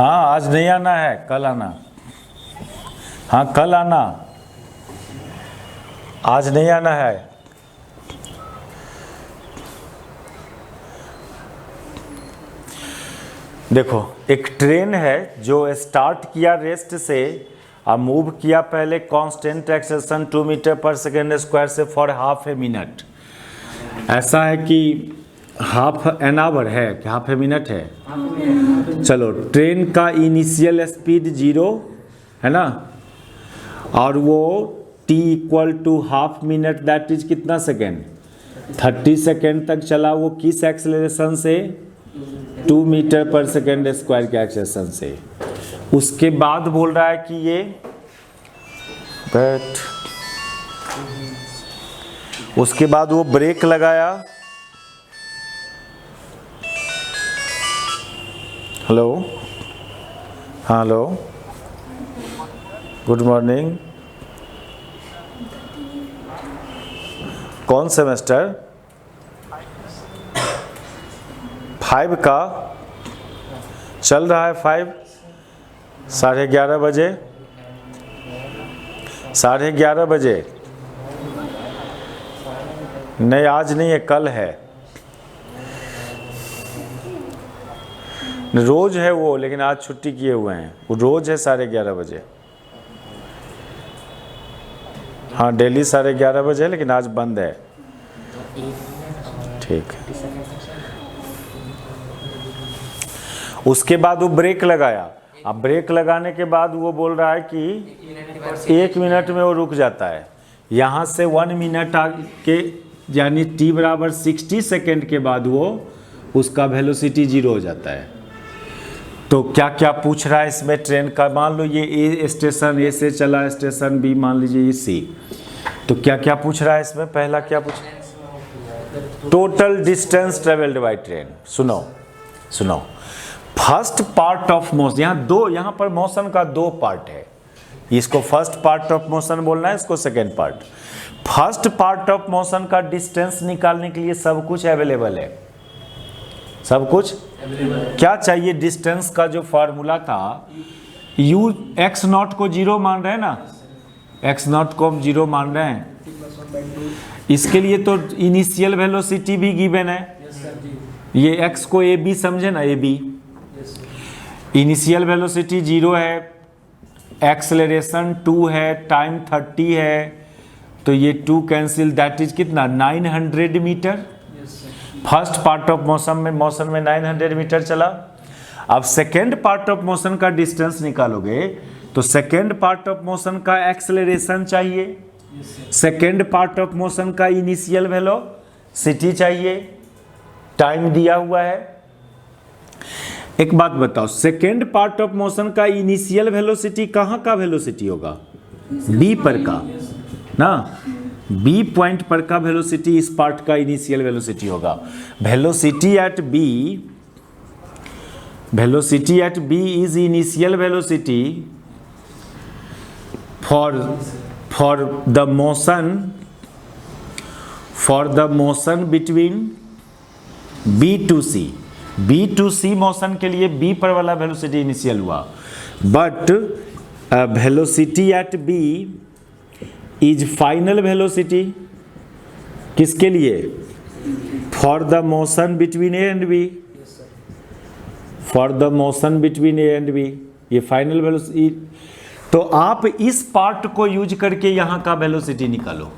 हाँ आज नहीं आना है, कल आना। हाँ कल आना, आज नहीं आना है। देखो एक ट्रेन है जो स्टार्ट किया रेस्ट से और मूव किया पहले कांस्टेंट एक्सेलरेशन 2 मीटर पर सेकेंड स्क्वायर से फॉर हाफ ए मिनट। ऐसा है कि हाफ एन आवर है कि हाफ ए मिनट है। चलो ट्रेन का इनिशियल स्पीड 0 है ना, और वो t equal to half minute that is कितना सेकेंड, 30 सेकेंड तक चला। वो किस एक्सेलरेशन से, 2 मीटर पर सेकेंड स्क्वायर के एक्सेलरेशन से। उसके बाद बोल रहा है कि ये बैठ, उसके बाद वो ब्रेक लगाया। हेलो, हाँ हेलो, गुड मॉर्निंग। कौन सेमेस्टर? 5 का चल रहा है। 5 11:30 बजे, 11:30 बजे नहीं, आज नहीं है, कल है। रोज है वो, लेकिन आज छुट्टी किए हुए हैं। वो रोज है 11:30 बजे। हाँ डेली 11:30 बजे है, लेकिन आज बंद है। ठीक है। उसके बाद वो ब्रेक लगाया। अब ब्रेक लगाने के बाद वो बोल रहा है कि 1 मिनट में वो रुक जाता है। यहाँ से 1 मिनट आके यानी t बराबर 60 सेकेंड के बाद वो उसका वेलोसिटी 0 हो जाता है। तो क्या क्या पूछ रहा है इसमें ट्रेन का? मान लो ये ए स्टेशन ए से चला, स्टेशन बी मान लीजिए ये सी। तो क्या क्या पूछ रहा है इसमें? पहला क्या पूछ, total distance travelled by train. सुनो सुनो, फर्स्ट पार्ट ऑफ मोशन, यहाँ पर मोशन का 2 पार्ट है। इसको फर्स्ट पार्ट ऑफ मोशन बोलना है, इसको second part. First part of motion का डिस्टेंस निकालने के लिए सब कुछ अवेलेबल है, सब कुछ। क्या चाहिए? डिस्टेंस का जो फार्मूला था, u x नॉट को 0 मान रहे हैं ना, x नॉट को हम 0 मान रहे हैं। इसके लिए तो इनिशियल वेलोसिटी भी गिवन है। ये x को ए बी समझे ना, ए बी। इनिशियल वेलोसिटी 0 है, एक्सेलरेशन 2 है, टाइम 30 है, तो ये 2 कैंसिल, दैट इज कितना, 900 metre. First part of motion में 900 मीटर चला। अब सेकेंड पार्ट ऑफ मोशन का डिस्टेंस निकालोगे तो सेकेंड पार्ट ऑफ मोशन का एक्सेलरेशन चाहिए, सेकेंड पार्ट ऑफ मोशन का इनिशियल वेलोसिटी चाहिए, टाइम दिया हुआ है। एक बात बताओ, सेकेंड पार्ट ऑफ मोशन का इनिशियल वेलोसिटी कहाँ का वेलोसिटी होगा? बी पर का ना, बी पॉइंट पर का वेलोसिटी इस पार्ट का इनिशियल वेलोसिटी होगा। Velocity at B is initial velocity for the motion between B to C motion के लिए बी पर वाला वेलोसिटी इनिशियल हुआ, but velocity at B is final velocity किसके लिए? For the motion between A and B, for the motion between A and B, ये final velocity. तो आप इस पार्ट को यूज करके यहां का वेलोसिटी निकालो,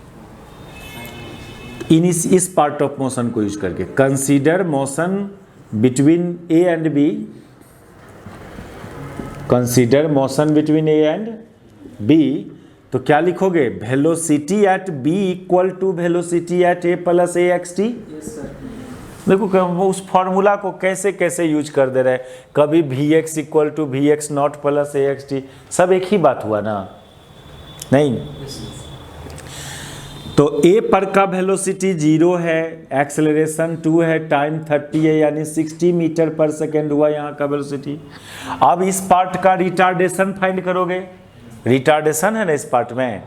इस पार्ट ऑफ मोशन को यूज करके। Consider motion between A and B, consider motion between A and B. तो क्या लिखोगे? Velocity at B equal to velocity at A plus a x t. देखो वो उस फॉर्मूला को कैसे कैसे यूज कर दे रहे हैं। कभी v x equal to v x naught plus a x t, सब एक ही बात हुआ ना, नहीं? तो ए पर का वेलोसिटी 0 है, एक्सेलरेशन 2 है, टाइम 30 है, यानी 60 मीटर पर सेकेंड हुआ यहाँ का वेलोसिटी। अब इस पार्ट का रिटार्डेशन फाइंड करोगे, रिटार्डेशन है ना इस पार्ट में।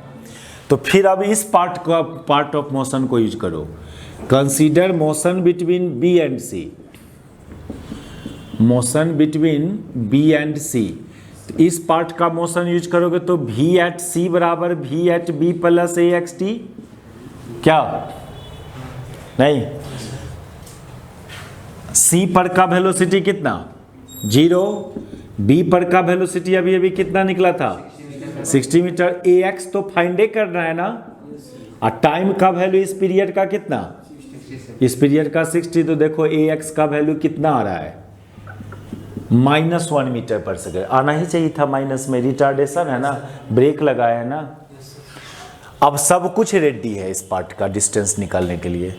तो फिर अब इस पार्ट ऑफ मोशन को यूज करो। Consider motion between B and C, motion between B and C. तो इस पार्ट का मोशन यूज करोगे तो v एट सी बराबर v eight B plus a x T, क्या नहीं, c पर का वेलोसिटी कितना 0, b पर का वेलोसिटी अभी अभी कितना निकला था 60 मीटर, ax तो फाइंड करना है ना, और टाइम का वैल्यू इस पीरियड का कितना, इस पीरियड का 60, तो देखो ax का वैल्यू कितना आ रहा है -1 मीटर पर सेकेंड, आना ही चाहिए था माइनस में, रिटार्डेशन है ना, ब्रेक लगाया है ना। अब सब कुछ रेडी है इस पार्ट का डिस्टेंस निकालने के लिए,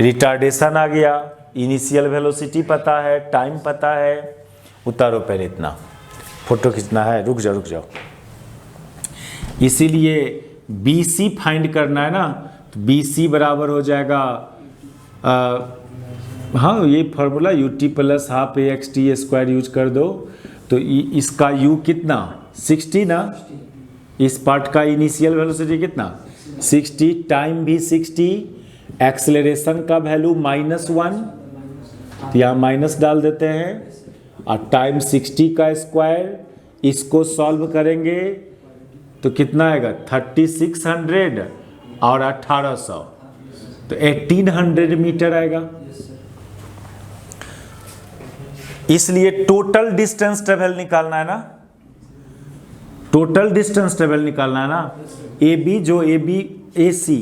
रिटार्डेशन आ गया, इनिशियल वेलोसिटी पता है, टाइम पता है। उतारो पहले इतना, फोटो खींचना है, रुक जाओ। इसीलिए BC फाइंड करना है ना, तो BC बराबर हो जाएगा हाँ ये formula UT plus half AXT square use कर दो, तो इसका U कितना 60 ना, इस पार्ट का इनिशियल वेलोसिटी कितना 60, टाइम भी 60, एक्सेलरेशन का वैल्यू -1, तो यहाँ माइनस डाल देते हैं, और टाइम 60 का स्क्वायर, इसको सॉल्व करेंगे तो कितना आएगा 3600 और 1800, तो 1800 मीटर आएगा। इसलिए टोटल डिस्टेंस ट्रेवल निकालना है ना, टोटल डिस्टेंस ट्रेवल निकालना है ना, AB जो AB AC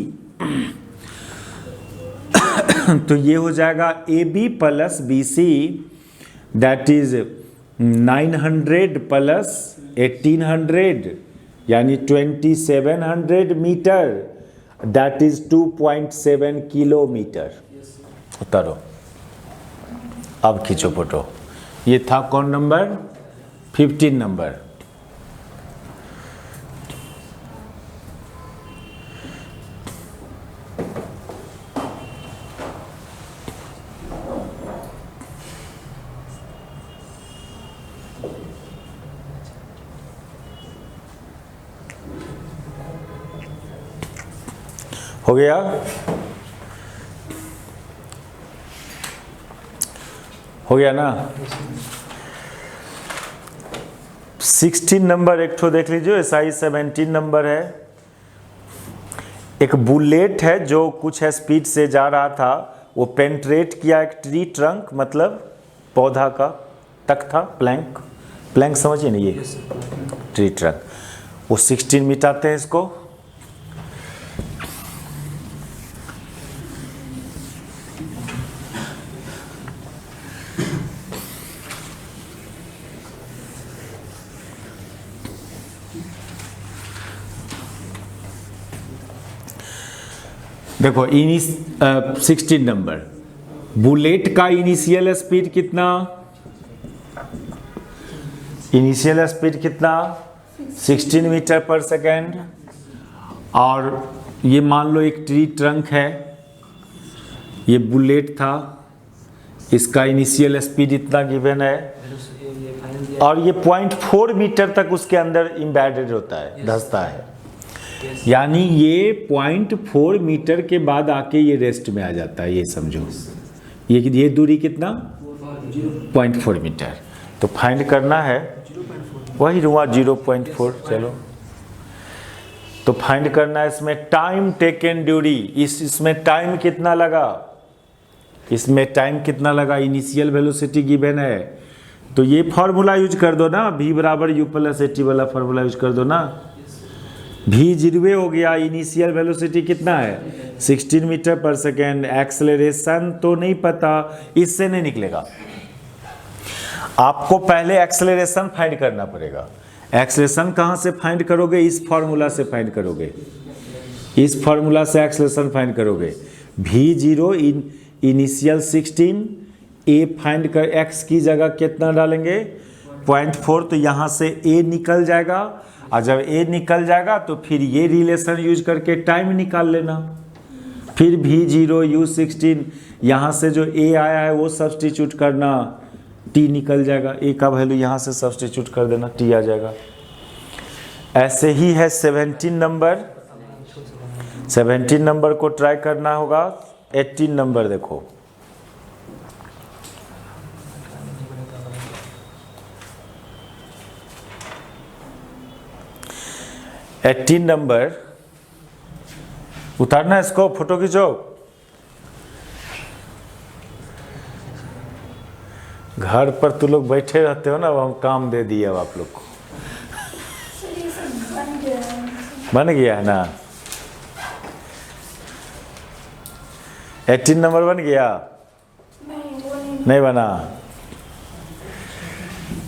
तो ये हो जाएगा AB plus BC that is 900 plus 1800 यानी 2700 मीटर, दैट इज 2.7 किलोमीटर। उतारो, अब खींचो फोटो। ये था कौन नंबर 15 नंबर। हो गया, हो गया ना। 16 नंबर एक ठो देख लीजिए, SI 17 नंबर है। एक बुलेट है जो कुछ स्पीड से जा रहा था, वो पेंट्रेट किया एक ट्री ट्रंक, मतलब पौधा का तख्ता, प्लैंक समझिए ना, ये ट्री ट्रंक, वो 16 मिटाते हैं इसको। देखो 16 नंबर, बुलेट का इनिशियल स्पीड कितना, इनिशियल स्पीड कितना 16 मीटर पर सेकेंड, और ये मान लो एक ट्री ट्रंक है, ये बुलेट था, इसका इनिशियल स्पीड इतना गिवन है, और ये 0.4 मीटर तक उसके अंदर इम्बेडेड होता है, धंसता है, यानी ये 0.4 मीटर के बाद आके ये रेस्ट में आ जाता है, ये समझो। ये दूरी कितना 0.4 मीटर, तो फाइंड करना है, वही हुआ 0.4, चलो तो फाइंड करना है इसमें टाइम टेकन ड्यूरी, इसमें टाइम कितना लगा, इसमें टाइम कितना लगा, इनिशियल वेलोसिटी गिवन है, तो ये फार्मूला यूज कर दो ना, V बराबर U प्लस AT वाला फार्मूला यूज कर दो ना। V 0 हो गया, इनिशियल वेलोसिटी कितना है 16 मीटर पर सेकेंड, एक्सेलरेशन तो नहीं पता, इससे नहीं निकलेगा, आपको पहले एक्सेलरेशन फाइंड करना पड़ेगा। एक्सेलरेशन कहाँ से फाइंड करोगे, इस फार्मूला से फाइंड करोगे, इस फार्मूला से एक्सेलरेशन फाइंड करोगे। V0 इनिशियल 16, A फाइंड कर, x की जगह कितना डालेंगे 0.4, तो यहाँ से A निकल जाएगा, और जब A निकल जाएगा तो फिर ये रिलेशन यूज करके टाइम निकाल लेना, फिर V0 U16, यहाँ से जो A आया है वो सब्स्टिट्यूट करना, T निकल जाएगा, A का वैल्यू यहाँ से सब्स्टिट्यूट कर देना, T आ जाएगा। ऐसे ही है 17 नंबर, 17 नंबर को ट्राई करना होगा। 18 नंबर देखो, 18 नंबर उतारना है इसको, फोटो खींचो। घर पर तू लोग बैठे रहते हो ना, वो हम काम दे दिए अब आप लोग को। सर ये सब बन गया है। बन गया है ना? 18 नंबर बन गया? नहीं वो नहीं। नहीं बना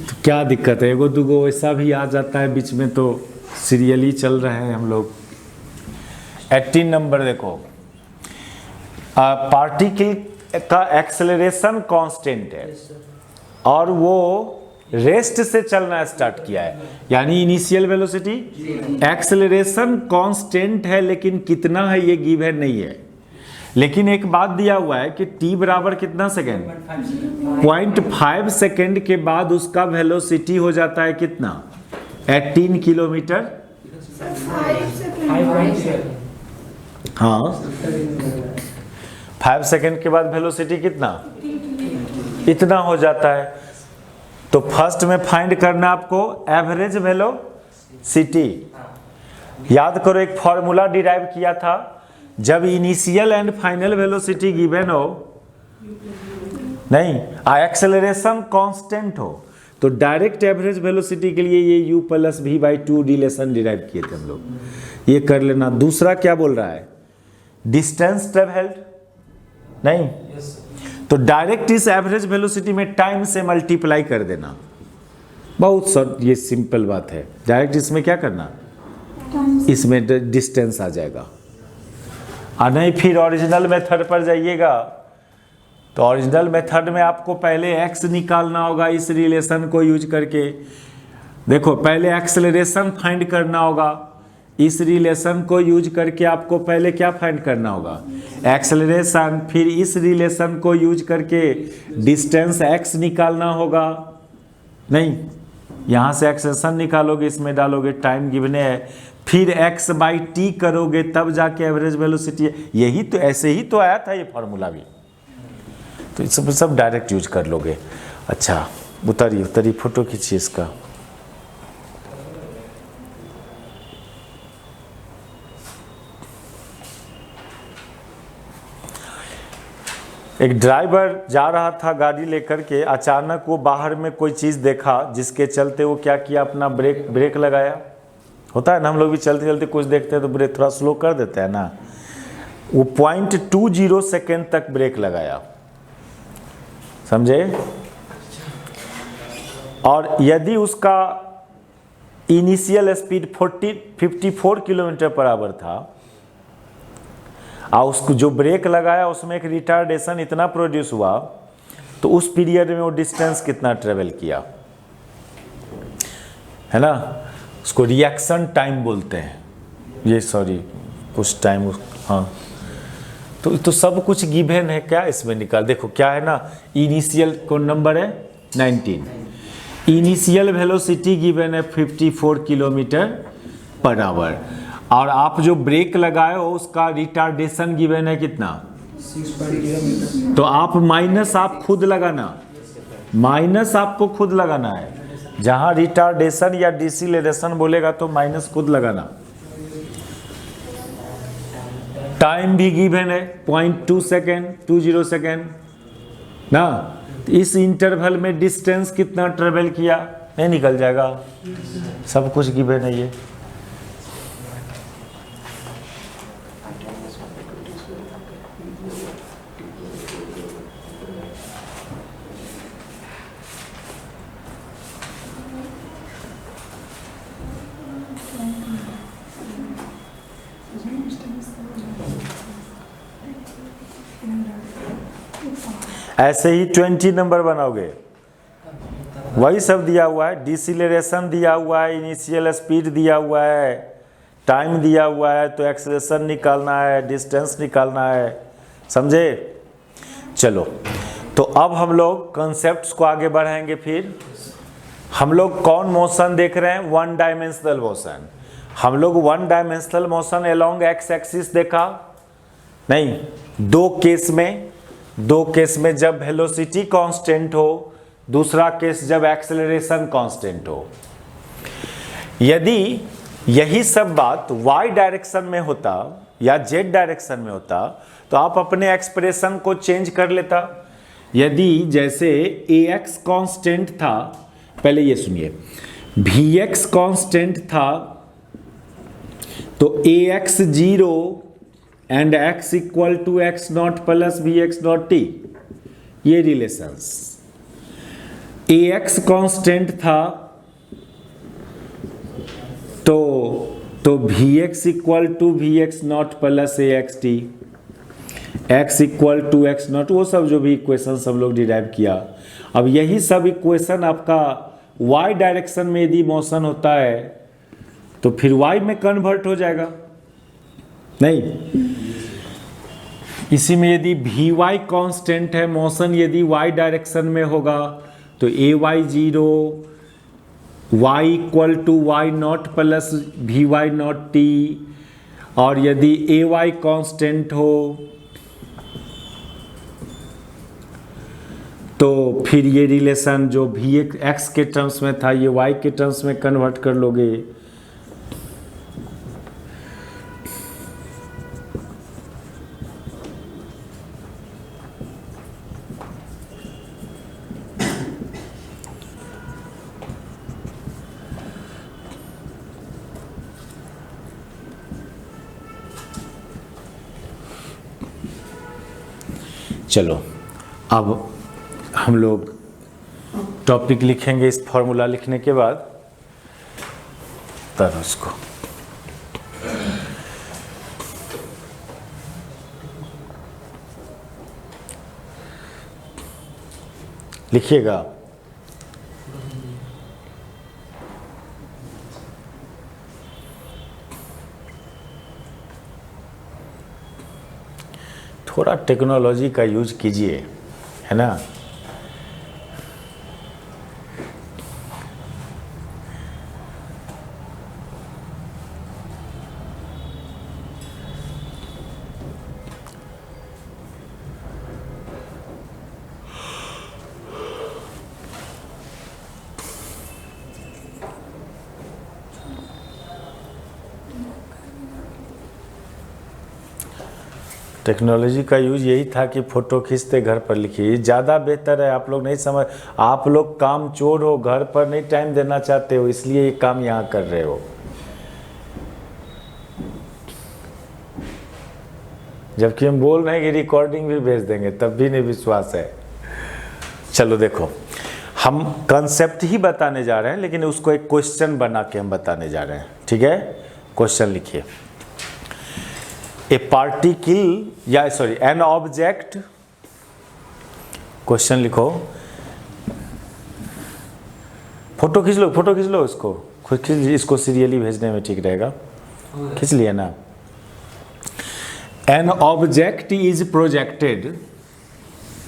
तो क्या दिक्कत है? एगो दूगो ऐसा भी आ जाता है बीच में, तो सीरियली चल रहे हैं हम लोग। 18 नंबर देखो, पार्टिकल का एक्सेलरेशन कांस्टेंट है और वो रेस्ट से चलना स्टार्ट किया है, यानी इनिशियल वेलोसिटी, एक्सेलरेशन कांस्टेंट है, लेकिन कितना है ये गिवन नहीं है। लेकिन एक बात दिया हुआ है कि t बराबर कितना सेकेंड, 0.5 सेकेंड के बाद उसका वेलोसिटी हो जाता है कितना, 18 किलोमीटर। Sir 5 second. हाँ 5 सेकेंड के बाद वेलोसिटी कितना, इतना हो जाता है। तो फर्स्ट में फाइंड करना आपको एवरेज वेलोसिटी। याद करो एक फॉर्मूला डिराइव किया था, जब initial and final velocity given हो, नहीं एक्सेलरेशन कांस्टेंट हो, तो डायरेक्ट एवरेज वेलोसिटी के लिए ये u plus v by 2 relation derive किए थे हम लोग। ये कर लेना। दूसरा क्या बोल रहा है, डिस्टेंस ट्रेवल्ड, नहीं तो डायरेक्ट इस एवरेज वेलोसिटी में टाइम से मल्टीप्लाई कर देना। बहुत सर ये सिंपल बात है। डायरेक्ट इसमें क्या करना, इसमें डिस्टेंस आ जाएगा। और नहीं फिर ओरिजिनल मेथड पर जाइएगा, तो ओरिजिनल मेथड में आपको पहले x निकालना होगा इस रिलेशन को यूज करके। देखो पहले एक्सेलरेशन फाइंड करना होगा, इस रिलेशन को यूज करके आपको पहले क्या फाइंड करना होगा, एक्सेलरेशन, फिर इस रिलेशन को यूज करके डिस्टेंस x निकालना होगा। नहीं यहाँ से एक्सेलरेशन निकालोगे, इसमें डालोगे, टाइम गिवने है, फिर x बाई टी करोगे, तब जाके एवरेज वेलोसिटी है। यही तो, ऐसे ही तो आया था ये फार्मूला भी, तो इस सब डायरेक्ट यूज कर लोगे। अच्छा उतरिए उतरिए, फोटो खींचिए इसका। एक ड्राइवर जा रहा था गाड़ी लेकर के, अचानक वो बाहर में कोई चीज़ देखा, जिसके चलते वो क्या किया, अपना ब्रेक लगाया। होता है ना, हम लोग भी चलते चलते कुछ देखते हैं तो ब्रेक थोड़ा स्लो कर देते हैं ना। वो 0.20 सेकेंड तक ब्रेक लगाया, समझे। और यदि उसका initial speed 54 kilometre per hour था, और उसको जो ब्रेक लगाया उसमें एक रिटार्डेशन इतना प्रोड्यूस हुआ, तो उस पीरियड में वो डिस्टेंस कितना ट्रेवल किया, है ना। उसको रिएक्शन टाइम बोलते हैं, ये सॉरी कुछ टाइम, हाँ। तो सब कुछ गिवन है क्या इसमें, निकाल। देखो क्या है ना, इनिशियल कौन नंबर है 19, इनिशियल वेलोसिटी गिवन है 54 किलोमीटर पर आवर, और आप जो ब्रेक लगाए हो उसका रिटार्डेशन गिवन है कितना, 6.0 तो आप माइनस आप खुद लगाना, माइनस आपको खुद लगाना है। जहां रिटार्डेशन या डिसिलेरेशन बोलेगा तो माइनस खुद लगाना। टाइम भी गिवन है 0.2 सेकेंड, 20 सेकेंड ना। इस इंटरवल में डिस्टेंस कितना ट्रेवल किया, नहीं निकल जाएगा, सब कुछ गिवन है ये। ऐसे ही 20 नंबर बनाओगे, वही सब दिया हुआ है, डिसिलेरेशन दिया हुआ है, इनिशियल स्पीड दिया हुआ है, टाइम दिया हुआ है, तो एक्सेलरेशन निकालना है, डिस्टेंस निकालना है, समझे। चलो तो अब हम लोग कॉन्सेप्ट्स को आगे बढ़ाएंगे। फिर हम लोग कौन मोशन देख रहे हैं, वन डायमेंशनल मोशन। हम लोग one dimensional motion along x axis देखा नहीं, दो केस में जब वेलोसिटी कांस्टेंट हो, दूसरा केस जब एक्सेलरेशन कांस्टेंट हो। यदि यही सब बात y डायरेक्शन में होता या z डायरेक्शन में होता तो आप अपने एक्सप्रेशन को चेंज कर लेता। यदि जैसे ax कांस्टेंट था, पहले ये सुनिए, vx कांस्टेंट था तो ax 0 and x equal to x not plus vx naught t, ये रिलेशंस। ax कांस्टेंट था तो vx equal to vx naught plus ax t, x equal to x naught, वो सब जो भी इक्वेशन सब लोग डिराइव किया। अब यही सब इक्वेशन आपका y डायरेक्शन में यदि मोशन होता है तो फिर y में कन्वर्ट हो जाएगा, नहीं? इसी में यदि vy कांस्टेंट है, मोशन यदि y डायरेक्शन में होगा तो ay 0, y equal to y naught plus vy naught t, और यदि ay कांस्टेंट हो तो फिर ये रिलेशन जो vx के टर्म्स में था ये y के टर्म्स में कन्वर्ट कर लोगे। चलो अब हम लोग टॉपिक लिखेंगे इस फॉर्मूला लिखने के बाद, तब उसको लिखिएगा। थोड़ा टेक्नोलॉजी का यूज कीजिए, है ना? टेक्नोलॉजी का यूज यही था कि फ़ोटो खींचते घर पर लिखिए, ज़्यादा बेहतर है। आप लोग नहीं समझ, आप लोग काम चोर हो, घर पर नहीं टाइम देना चाहते हो, इसलिए ये काम यहाँ कर रहे हो। जबकि हम बोल रहे हैं कि रिकॉर्डिंग भी भेज देंगे, तब भी नहीं विश्वास है। चलो देखो, हम कंसेप्ट ही बताने जा रहे हैं, लेकिन उसको एक क्वेश्चन बना के हम बताने जा रहे हैं, ठीक है? क्वेश्चन लिखिए। ए पार्टिकल या सॉरी एन ऑब्जेक्ट, क्वेश्चन लिखो, फोटो खींच लो, फोटो खींच लो, इसको सीरियली भेजने में ठीक रहेगा। खींच लिया ना? An object is projected,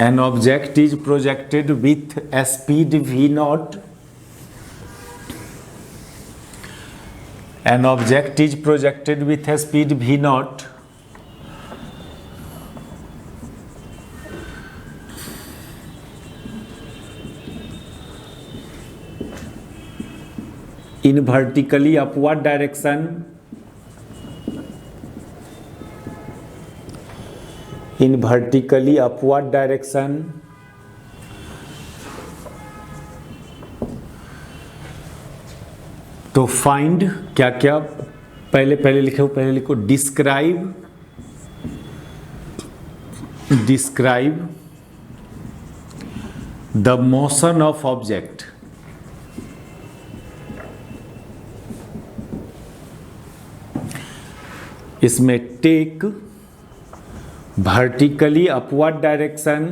an object is projected with a speed v nought, an object is projected with a speed v nought in vertically upward direction, in vertically upward direction, तो find क्या क्या, पहले लिखो, पहले लिखो describe the motion of object, इसमें take vertically upward direction,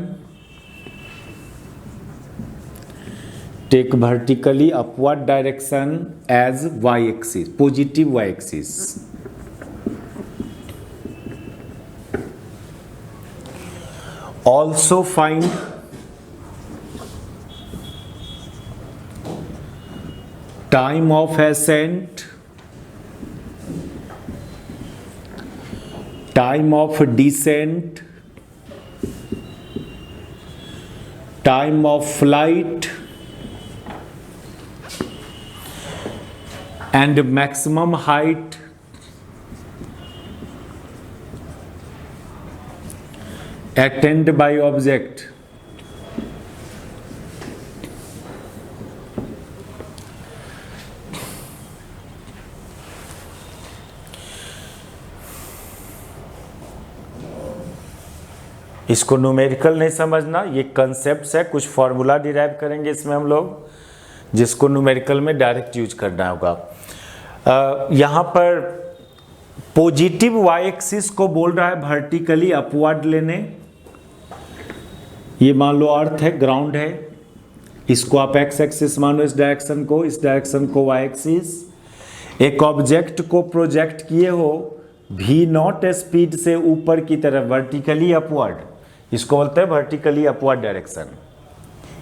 take vertically upward direction as Y axis, positive Y axis. Also find time of ascent, time of descent, time of flight, and maximum height attained by object इसको numerical नहीं समझना, ये concept है, कुछ formula derive करेंगे इसमें हम लोग, जिसको न्यूमेरिकल में डायरेक्ट यूज करना होगा। यहाँ पर पॉजिटिव वाई एक्सिस को बोल रहा है वर्टिकली अपवर्ड लेने। ये मान लो अर्थ है, ग्राउंड है, इसको आप एक्स एक्सिस मानो, इस डायरेक्शन को वाई एक्सिस। एक ऑब्जेक्ट को प्रोजेक्ट किए हो भी नॉट स्पीड से ऊपर की तरफ वर्टिकली अपवर्ड, इसको बोलते हैं वर्टिकली अपवर्ड डायरेक्शन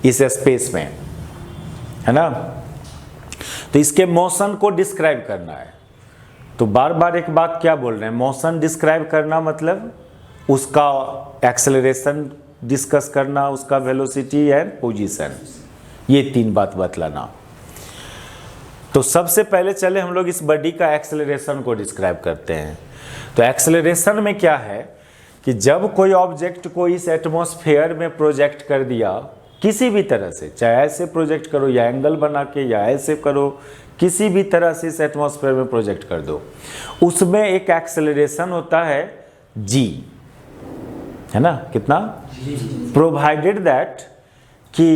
इस स्पेस में, है ना। तो इसके मोशन को डिस्क्राइब करना है। तो बार बार एक बात क्या बोल रहे हैं, मोशन डिस्क्राइब करना मतलब उसका एक्सेलरेशन डिस्कस करना, उसका वेलोसिटी एंड पोजीशन, ये 3 बात बतलाना। तो सबसे पहले चले हम लोग इस बॉडी का एक्सेलरेशन को डिस्क्राइब करते हैं। तो एक्सेलरेशन में क्या है कि जब कोई ऑब्जेक्ट को इस एटमॉस्फेयर में प्रोजेक्ट कर दिया किसी भी तरह से, चाहे ऐसे प्रोजेक्ट करो या एंगल बना के या ऐसे करो, किसी भी तरह से इस एटमॉस्फेयर में प्रोजेक्ट कर दो, उसमें एक एक्सेलरेशन होता है g, है ना, कितना, प्रोवाइडेड दैट कि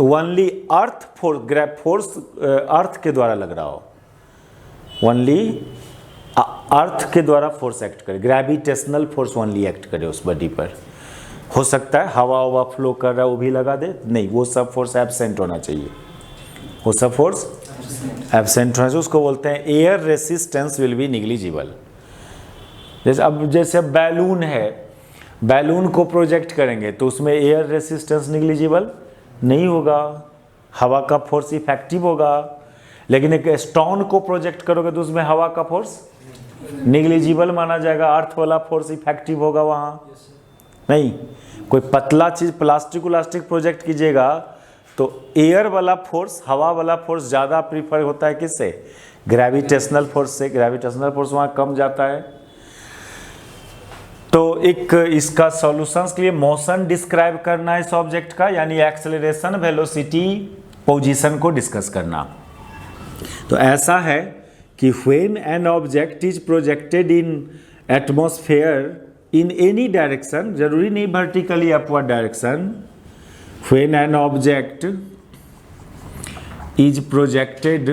ओनली अर्थ फोर्स अर्थ के द्वारा लग रहा हो, ओनली अर्थ के द्वारा फोर्स एक्ट करे, ग्रेविटेशनल फोर्स ओनली एक्ट करे उस बॉडी पर। हो सकता है हवा फ्लो कर रहा है वो भी लगा दे, नहीं, वो सब फोर्स एब्सेंट होना चाहिए, वो सब फोर्स एब्सेंट होना चाहिए। उसको बोलते हैं air resistance will be negligible. जैसे बैलून है, बैलून को प्रोजेक्ट करेंगे तो उसमें एयर रेसिस्टेंस निग्लिजिबल नहीं होगा, हवा का फोर्स इफेक्टिव होगा। लेकिन एक स्टोन को प्रोजेक्ट करोगे तो उसमें हवा का फोर्स निग्लिजिबल माना जाएगा, अर्थ वाला फोर्स इफेक्टिव होगा वहाँ नहीं। कोई पतला चीज़ प्लास्टिक प्रोजेक्ट कीजिएगा तो एयर वाला फोर्स, हवा वाला फोर्स ज़्यादा प्रीफर होता है किससे, ग्रेविटेशनल फोर्स से। ग्रेविटेशनल फोर्स वहाँ कम जाता है। तो एक इसका सॉल्यूशंस के लिए मोशन डिस्क्राइब करना है इस ऑब्जेक्ट का, यानी एक्सेलरेशन, वेलोसिटी, पोजीशन को डिस्कस करना। तो ऐसा है कि when an object is projected in atmosphere in any direction, जरूरी नहीं vertically upward direction, when an object is projected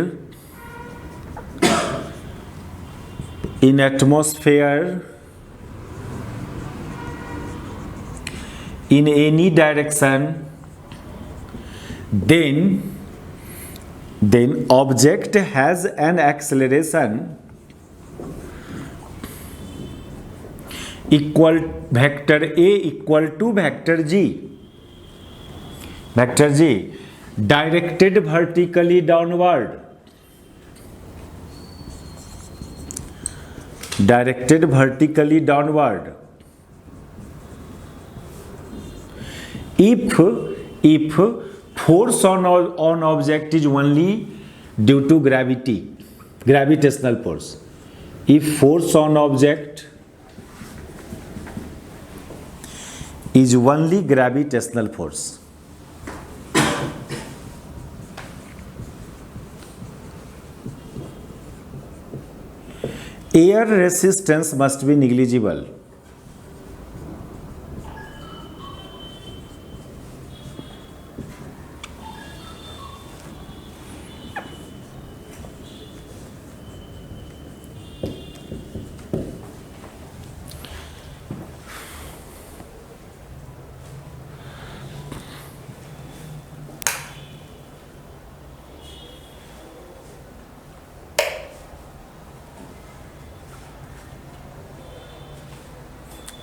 in atmosphere in any direction, then object has an acceleration equal vector A equal to vector G, directed vertically downward, if force on object is only due to gravitational force, if force on object is only gravitational force, air resistance must be negligible.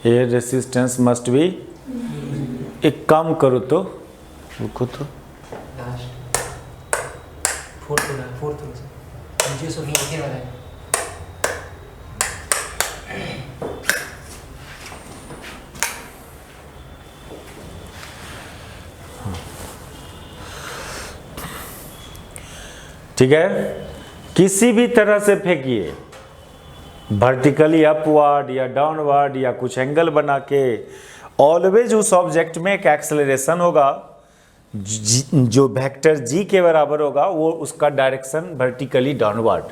Air resistance must be, एक काम करो तो रुको तो last fourth मुझे सब लिखने वाला है। ठीक है, किसी भी तरह से फेंकिए, वर्टिकली अपवर्ड या डाउनवर्ड या कुछ एंगल बना के, ऑलवेज उस ऑब्जेक्ट में एक एक्सेलरेशन होगा जो वेक्टर जी के बराबर होगा, वो उसका डायरेक्शन वर्टिकली डाउनवर्ड,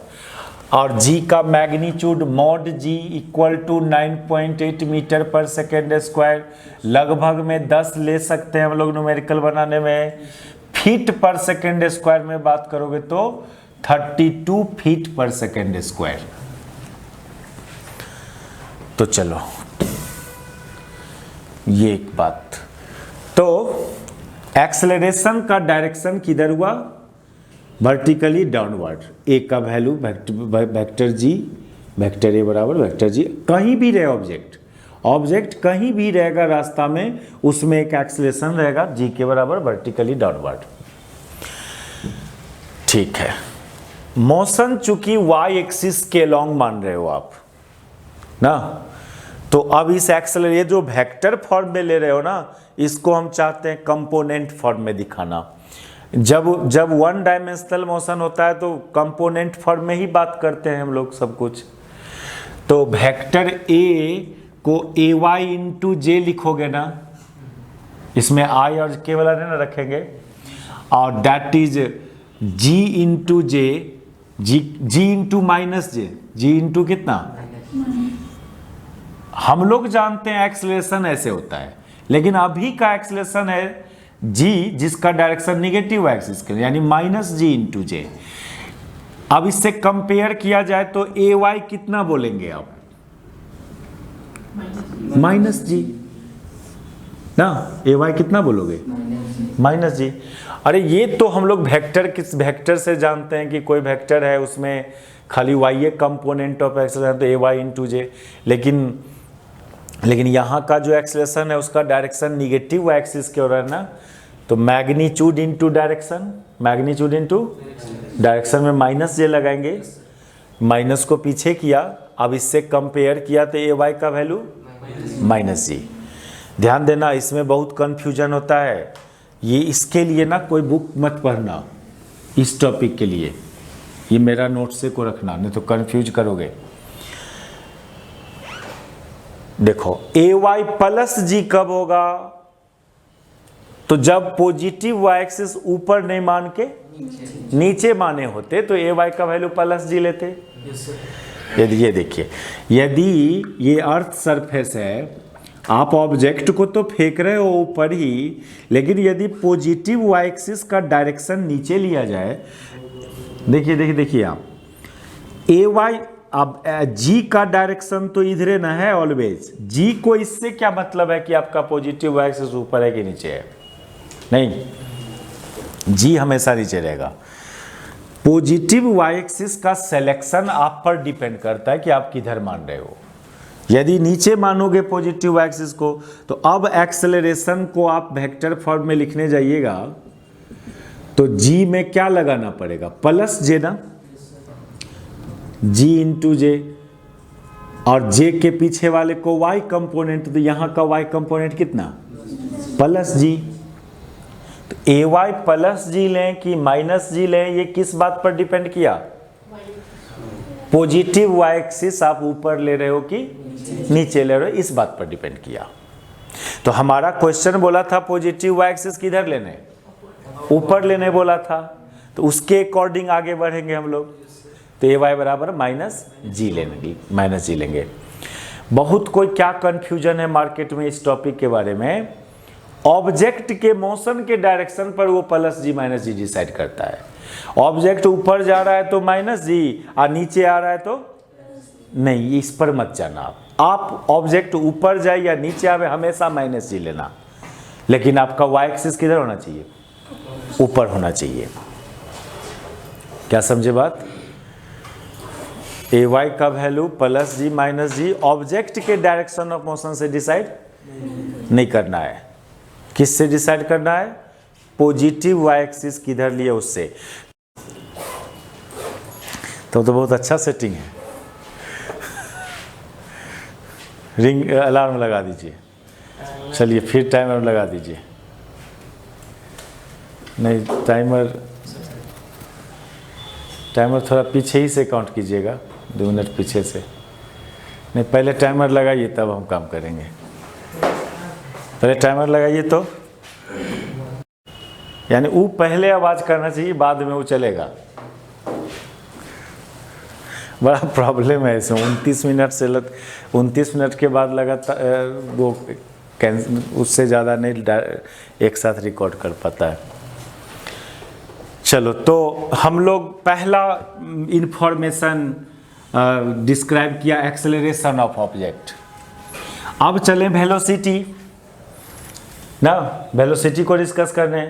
और जी का magnitude mod ji equal to 9.8 metre पर सेकेंड स्क्वायर, लगभग में 10 ले सकते हैं हम लोग न्यूमेरिकल बनाने में। फीट पर सेकेंड स्क्वायर में बात करोगे तो 32 फीट पर सेकेंड स्क्वायर। तो चलो ये एक बात। तो एक्सेलरेशन का डायरेक्शन किधर हुआ? Vertically downward. ए का value vector G, vector A बराबर वेक्टर जी, कहीं भी रहे ऑब्जेक्ट कहीं भी रहेगा रास्ता में, उसमें एक एक्सेलरेशन रहेगा जी के बराबर वर्टिकली डाउनवर्ड। ठीक है, मोशन चूंकि वाई एक्सिस के लॉन्ग मान रहे हो आप ना, तो अब इस ये जो वेक्टर फॉर्म में ले रहे हो ना, इसको हम चाहते हैं कंपोनेंट फॉर्म में दिखाना। जब वन डायमेंशनल मोशन होता है तो कंपोनेंट फॉर्म में ही बात करते हैं हम लोग सब कुछ। तो वेक्टर ए को ए वाई इंटू जे लिखोगे ना, इसमें आई और के वाला ना रखेंगे, और that is g into j, g into minus j, g into कितना, हम लोग जानते हैं एक्सेलरेशन ऐसे होता है, लेकिन अभी का एक्सेलरेशन है जी जिसका डायरेक्शन निगेटिव एक्सिस के, यानी माइनस जी इंटू जे। अब इससे कंपेयर किया जाए तो ए वाई कितना बोलेंगे आप? माइनस जी ना, ए वाई कितना बोलोगे? माइनस जी। अरे ये तो हम लोग वेक्टर से जानते हैं कि कोई वेक्टर है उसमें खाली y a component of acceleration, तो ए वाई इंटू जे। लेकिन यहाँ का जो एक्सेलरेशन है उसका डायरेक्शन निगेटिव एक्सिस की ओर है ना, तो magnitude into direction, magnitude into direction में माइनस जे लगाएंगे, माइनस को पीछे किया, अब इससे कंपेयर किया तो ए वाई का वैल्यू माइनस जी। ध्यान देना, इसमें बहुत कंफ्यूजन होता है, ये इसके लिए ना कोई बुक मत पढ़ना इस टॉपिक के लिए, ये मेरा नोट से को रखना, नहीं तो कंफ्यूज करोगे। देखो ए वाई प्लस जी कब होगा? तो जब पॉजिटिव वाई एक्सिस ऊपर नहीं मान के नीचे माने होते तो ए वाई का वैल्यू प्लस जी लेते। यदि ये देखिए, यदि ये अर्थ सरफेस है, आप ऑब्जेक्ट को तो फेंक रहे हो ऊपर ही, लेकिन यदि पॉजिटिव वाई एक्सिस का डायरेक्शन नीचे लिया जाए, देखिए आप ए वाई, अब जी का डायरेक्शन तो इधरे ना है ऑलवेज, जी को इससे क्या मतलब है कि आपका पॉजिटिव वाई एक्सिस ऊपर है कि नीचे है? नहीं, जी हमेशा नीचे रहेगा। पॉजिटिव वाई एक्सिस का सिलेक्शन आप पर डिपेंड करता है कि आप किधर मान रहे हो। यदि नीचे मानोगे पॉजिटिव वाई एक्सिस को, तो अब एक्सेलरेशन को आप वेक्टर फॉर्म में लिखने जाइएगा तो जी में क्या लगाना पड़ेगा? प्लस जे ना, जी इंटू जे, और जे के पीछे वाले को वाई कंपोनेंट, तो यहां का वाई कंपोनेंट कितना? प्लस जी। तो ए वाई प्लस जी लें कि माइनस जी लें, ये किस बात पर डिपेंड किया? पॉजिटिव वाई एक्सिस आप ऊपर ले रहे हो कि नीचे ले रहे हो, इस बात पर डिपेंड किया। तो हमारा क्वेश्चन बोला था पॉजिटिव वाई एक्सिस किधर लेने? ऊपर लेने बोला था, तो उसके अकॉर्डिंग आगे बढ़ेंगे हम लोग। तो ए वाई बराबर माइनस जी लेंगे, माइनस जी लेंगे। बहुत कोई क्या कंफ्यूजन है मार्केट में इस टॉपिक के बारे में, ऑब्जेक्ट के मोशन के डायरेक्शन पर वो प्लस जी माइनस जी डिसाइड करता है। ऑब्जेक्ट ऊपर जा रहा है तो माइनस जी, और नीचे आ रहा है तो नहीं, इस पर मत जाना आप ऑब्जेक्ट ऊपर जाए या नीचे आवे हमेशा माइनस जी लेना, लेकिन आपका वाई एक्सिस किधर होना चाहिए? ऊपर होना चाहिए। क्या समझे बात? ए वाई का वैल्यू प्लस जी माइनस जी ऑब्जेक्ट के डायरेक्शन ऑफ मोशन से डिसाइड नहीं करना है, किससे डिसाइड करना है? पॉजिटिव वाई एक्सिस किधर लिए उससे। तो बहुत अच्छा सेटिंग है। रिंग अलार्म लगा दीजिए, चलिए फिर टाइमर लगा दीजिए। नहीं टाइमर टाइमर थोड़ा पीछे ही से काउंट कीजिएगा, 2 मिनट पीछे से। नहीं, पहले टाइमर लगाइए तब हम काम करेंगे। पहले टाइमर लगाइए तो, यानी वो पहले आवाज़ करना चाहिए, बाद में वो चलेगा। बड़ा प्रॉब्लम है इसमें, 29 मिनट से 29 मिनट के बाद लगातार वो उससे ज़्यादा नहीं एक साथ रिकॉर्ड कर पाता है। चलो, तो हम लोग पहला इंफॉर्मेशन डिस्क्राइब किया एक्सेलरेशन ऑफ ऑब्जेक्ट। अब चलें वेलोसिटी ना, वेलोसिटी को डिस्कस करने।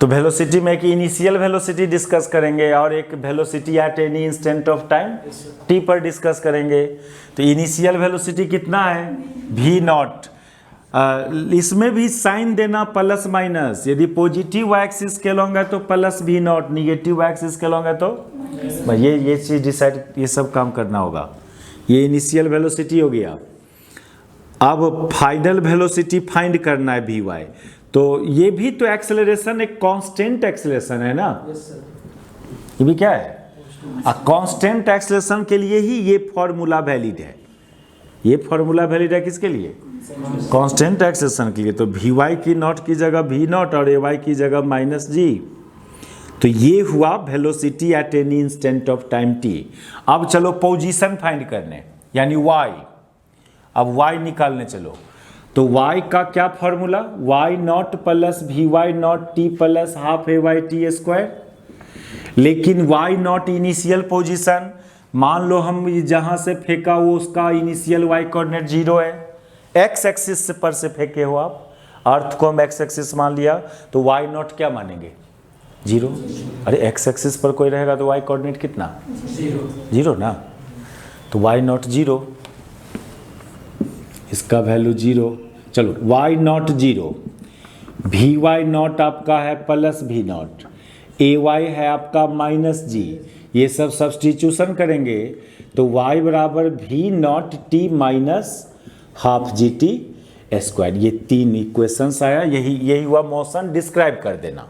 तो वेलोसिटी में एक इनिशियल वेलोसिटी डिस्कस करेंगे और एक velocity at any instant of time T पर डिस्कस करेंगे। तो इनिशियल वेलोसिटी कितना है, v नॉट। इसमें भी साइन देना प्लस माइनस, यदि पॉजिटिव एक्सिस के लॉन्ग है तो plus v not, negative axis के लॉन्ग है तो ये चीज़ डिसाइड, ये सब काम करना होगा। ये इनिशियल वेलोसिटी हो गया। अब फाइनल वेलोसिटी फाइंड करना है vy। तो ये भी तो एक्सेलरेशन एक कांस्टेंट एक्सेलरेशन है ना, ये भी क्या है, कांस्टेंट एक्सेलरेशन के लिए ही ये फॉर्मूला वैलिड है। ये फॉर्मूला वैलिड है किसके लिए, कांस्टेंट एक्सेलरेशन के लिए। तो vy की नॉट की जगह v नॉट और ay की जगह -g। तो ये हुआ velocity at any instant of time t। अब चलो पोजीशन फाइंड करने, यानी y। अब y निकालने चलो। तो y का क्या formula, y naught plus vy naught t plus half ay square. लेकिन y नॉट इनिशियल पोजीशन, मान लो हम जहाँ से फेंका वो उसका इनिशियल y कोऑर्डिनेट 0 है। x एक्सिस पर से फेंके हो आप, अर्थ को हम x एक्सिस मान लिया, तो y नॉट क्या मानेंगे, 0। अरे x एक्सिस पर कोई रहेगा तो y कोऑर्डिनेट कितना, 0 ना। तो y नॉट 0, इसका वैल्यू 0। चलो y नॉट 0, vy नॉट आपका है प्लस v नॉट, ay है आपका -g। ये सब सब्स्टिट्यूशन करेंगे तो y बराबर v not t minus half G T square. ये 3 इक्वेशंस आया, यही हुआ मोशन डिस्क्राइब कर देना।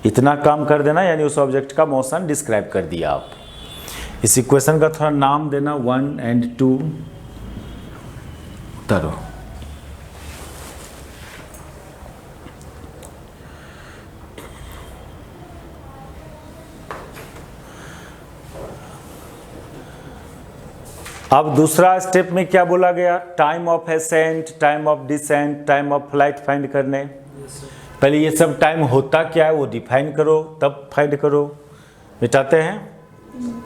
इतना काम कर देना, यानी उस ऑब्जेक्ट का मोशन डिस्क्राइब कर दिया आप। इस इक्वेशन का थोड़ा नाम देना 1 और 2। उतारो। अब दूसरा स्टेप में क्या बोला गया, time of ascent, time of descent, time of flight find करने। पहले ये सब टाइम होता क्या है वो डिफाइन करो, तब फाइंड करो। मिटाते हैं,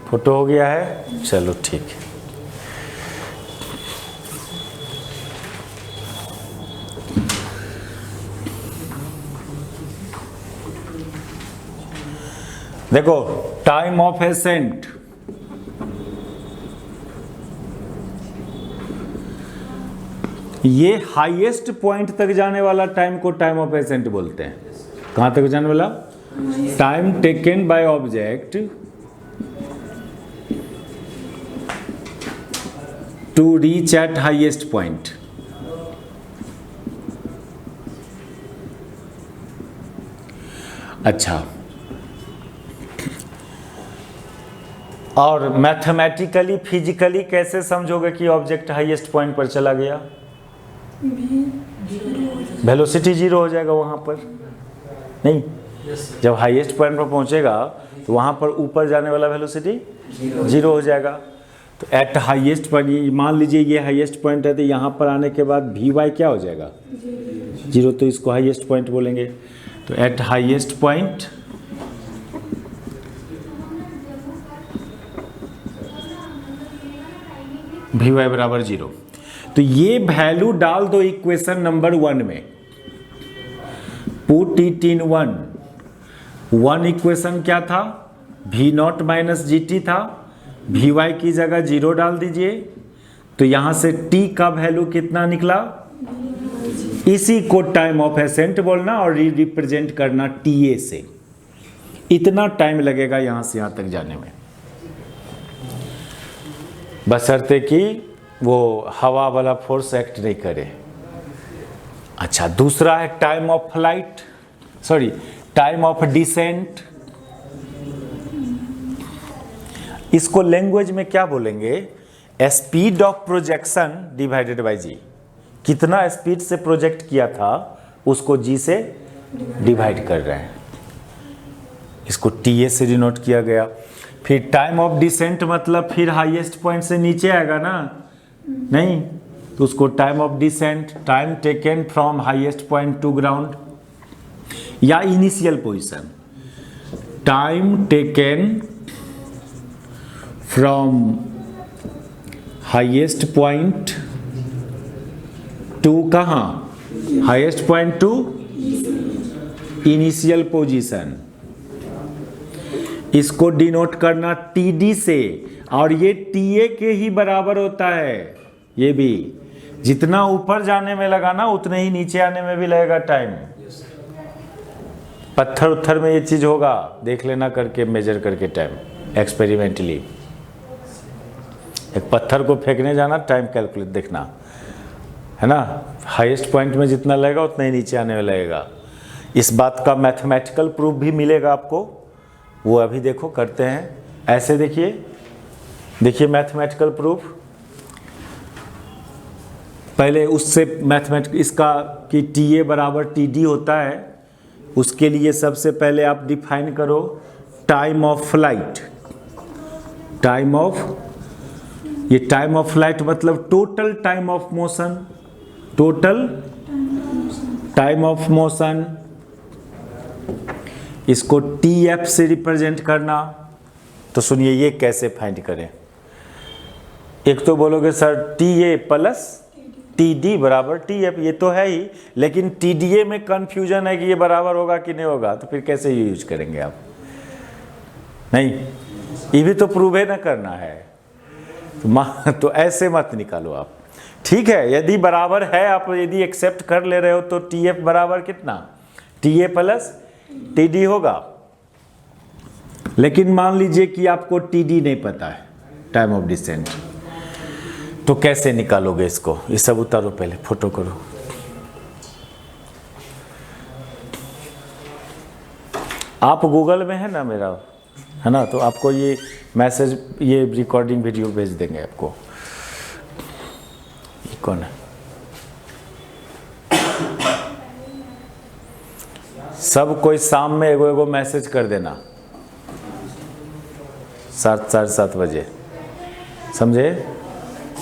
फोटो हो गया है, चलो ठीक है। देखो, टाइम ऑफ एसेंट, ये हाईएस्ट पॉइंट तक जाने वाला टाइम को टाइम ऑफ एसेंट बोलते हैं। कहां तक जाने वाला, time taken by object to reach at highest point. अच्छा, और मैथमेटिकली फिजिकली कैसे समझोगे कि ऑब्जेक्ट हाईएस्ट पॉइंट पर चला गया, वेलोसिटी 0 हो जाएगा वहां पर नहीं। जब हाईएस्ट पॉइंट पर पहुंचेगा तो वहां पर ऊपर जाने वाला वेलोसिटी 0 हो जाएगा। तो एट हाईएस्ट पॉइंट, मान लीजिए ये हाईएस्ट पॉइंट है, तो यहाँ पर आने के बाद vy क्या हो जाएगा, 0। तो इसको हाईएस्ट पॉइंट बोलेंगे। तो एट हाईएस्ट पॉइंट vy बराबर 0। तो ये वैल्यू डाल दो इक्वेशन नंबर 1 में, पुट इट इन 1 इक्वेशन क्या था, v not minus G T था, vy की जगह 0 डाल दीजिए। तो यहां से t का वैल्यू कितना निकला, इसी को टाइम ऑफ एसेंट बोलना और रिप्रेजेंट करना ta से। इतना टाइम लगेगा यहां से यहां तक जाने में, बशर्ते कि वो हवा वाला फोर्स एक्ट नहीं करे। अच्छा, दूसरा है time of flight, sorry time of descent. इसको लैंग्वेज में क्या बोलेंगे? Speed of projection divided by G. कितना स्पीड से प्रोजेक्ट किया था उसको जी से डिवाइड कर रहे हैं, इसको TA से डिनोट किया गया। फिर टाइम ऑफ डिसेंट मतलब फिर हाईएस्ट पॉइंट से नीचे आएगा ना, नहीं, तो उसको time of descent, time taken from highest point to ground, या initial position, time taken from highest point to कहाँ, highest point to initial position, इसको डिनोट करना TD से, और ये TA के ही बराबर होता है। ये भी जितना ऊपर जाने में लगा ना उतने ही नीचे आने में भी लगेगा टाइम। पत्थर उत्थर में ये चीज होगा, देख लेना करके, मेजर करके टाइम एक्सपेरिमेंटली। एक पत्थर को फेंकने जाना, टाइम कैलकुलेट देखना है ना, हाईएस्ट पॉइंट में जितना लगेगा उतना ही नीचे आने में लगेगा। इस बात का मैथमेटिकल प्रूफ भी मिलेगा आपको, वो अभी देखो करते हैं। ऐसे देखिए मैथमेटिकल प्रूफ, पहले उससे मैथमेटिक इसका कि TA बराबर TD होता है, उसके लिए सबसे पहले आप डिफाइन करो time of flight. Time of, ये टाइम ऑफ फ्लाइट मतलब total time of motion, total time of motion, इसको TF से रिप्रेजेंट करना। तो सुनिए ये कैसे फाइंड करें। एक तो बोलोगे सर TA प्लस TD बराबर TF, ये तो है ही, लेकिन TDA में कंफ्यूजन है कि ये बराबर होगा कि नहीं होगा, तो फिर कैसे यूज करेंगे आप? नहीं, ये भी तो प्रूव है ना करना है, तो ऐसे मत निकालो आप। ठीक है, यदि बराबर है, आप यदि एक्सेप्ट कर ले रहे हो तो TF बराबर कितना, TA प्लस TD होगा। लेकिन मान लीजिए कि आपको TD नहीं पता है, टाइम ऑफ डिसेंट, तो कैसे निकालोगे इसको? ये सब उतारो, पहले फोटो करो। आप गूगल में है ना मेरा, है ना, तो आपको ये मैसेज, ये रिकॉर्डिंग वीडियो भेज देंगे आपको। ये कौन है? सब कोई शाम में एगो मैसेज कर देना 7, साढ़े 7 बजे, समझे?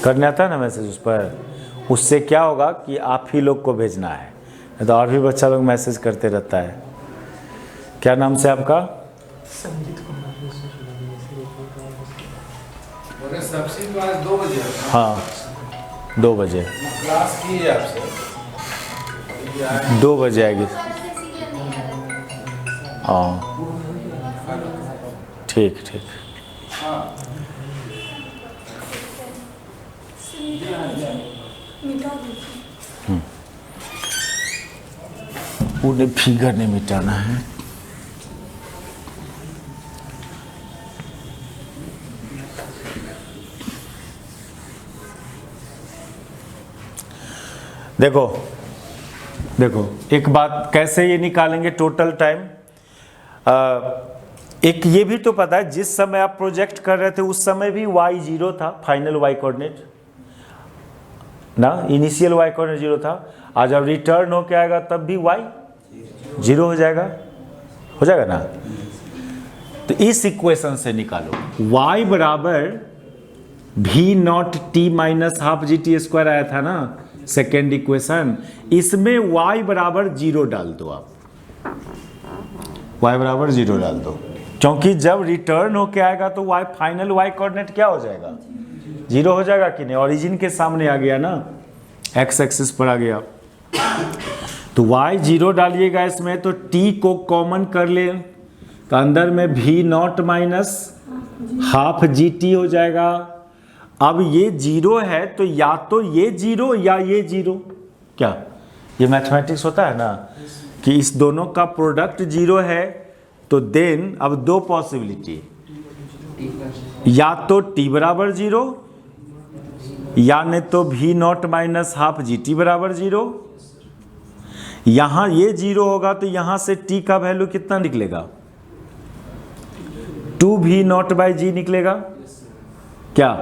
करने आता है ना मैसेज उस पर, उससे क्या होगा कि आप ही लोग को भेजना है, नहीं तो और भी बच्चा लोग मैसेज करते रहता है। क्या नाम से आपका? संजीत कुमार। सबसे क्लास 2 बजे। हाँ 2 बजे क्लास की है आपसे 2 बजे आएगी। हाँ ठीक ठीक। उन्हें फिगर नहीं मिटाना है। देखो देखो एक बात, कैसे ये निकालेंगे टोटल टाइम? एक ये भी तो पता है, जिस समय आप प्रोजेक्ट कर रहे थे उस समय भी y 0 था, फाइनल y कोऑर्डिनेट ना, इनिशियल y कोऑर्डिनेट 0 था। आज जब रिटर्न होके आएगा तब भी y 0 हो जाएगा ना। तो इस इक्वेशन से निकालो y बराबर v0 t minus half GT² आया था ना, सेकेंड इक्वेशन, इसमें y बराबर 0 डाल दो आप, y बराबर 0 डाल दो, क्योंकि जब रिटर्न होके आएगा तो y फाइनल y कोऑर्डिनेट क्या हो जाएगा? 0 हो जाएगा कि नहीं? ओरिजिन के सामने आ गया ना, x एक्सिस पर आ गया, तो y 0 डालिएगा इसमें, तो t को कॉमन कर ले तो अंदर में v0 माइनस हाफ GT हो जाएगा। अब ये 0 है तो या तो ये 0 या ये 0, क्या ये मैथमेटिक्स होता है ना कि इस दोनों का प्रोडक्ट 0 है, तो देन अब दो पॉसिबिलिटी, या तो t बराबर 0 या नहीं तो v0 माइनस हाफ GT बराबर 0। यहां ये 0 होगा तो यहां से t का वैल्यू कितना निकलेगा? 2v0 बाई g निकलेगा। क्या?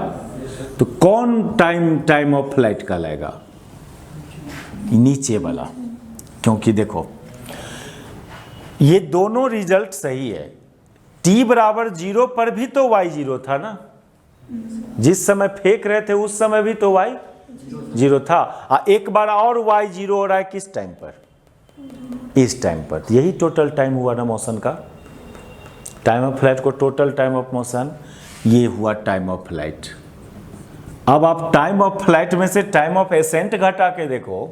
तो कौन टाइम ऑफ फ्लाइट कहलाएगा? नीचे वाला। क्योंकि देखो ये दोनों रिजल्ट सही है। t बराबर 0 पर भी तो y 0 था ना, जिस समय फेंक रहे थे उस समय भी तो y 0 था। एक बार और y 0 हो रहा है किस टाइम पर? इस टाइम पर। यही टोटल टाइम हुआ ना मोशन का। टाइम ऑफ फ्लाइट को टोटल टाइम ऑफ मोशन, ये हुआ टाइम ऑफ फ्लाइट। अब आप टाइम ऑफ फ्लाइट में से टाइम ऑफ एसेंट घटा के देखो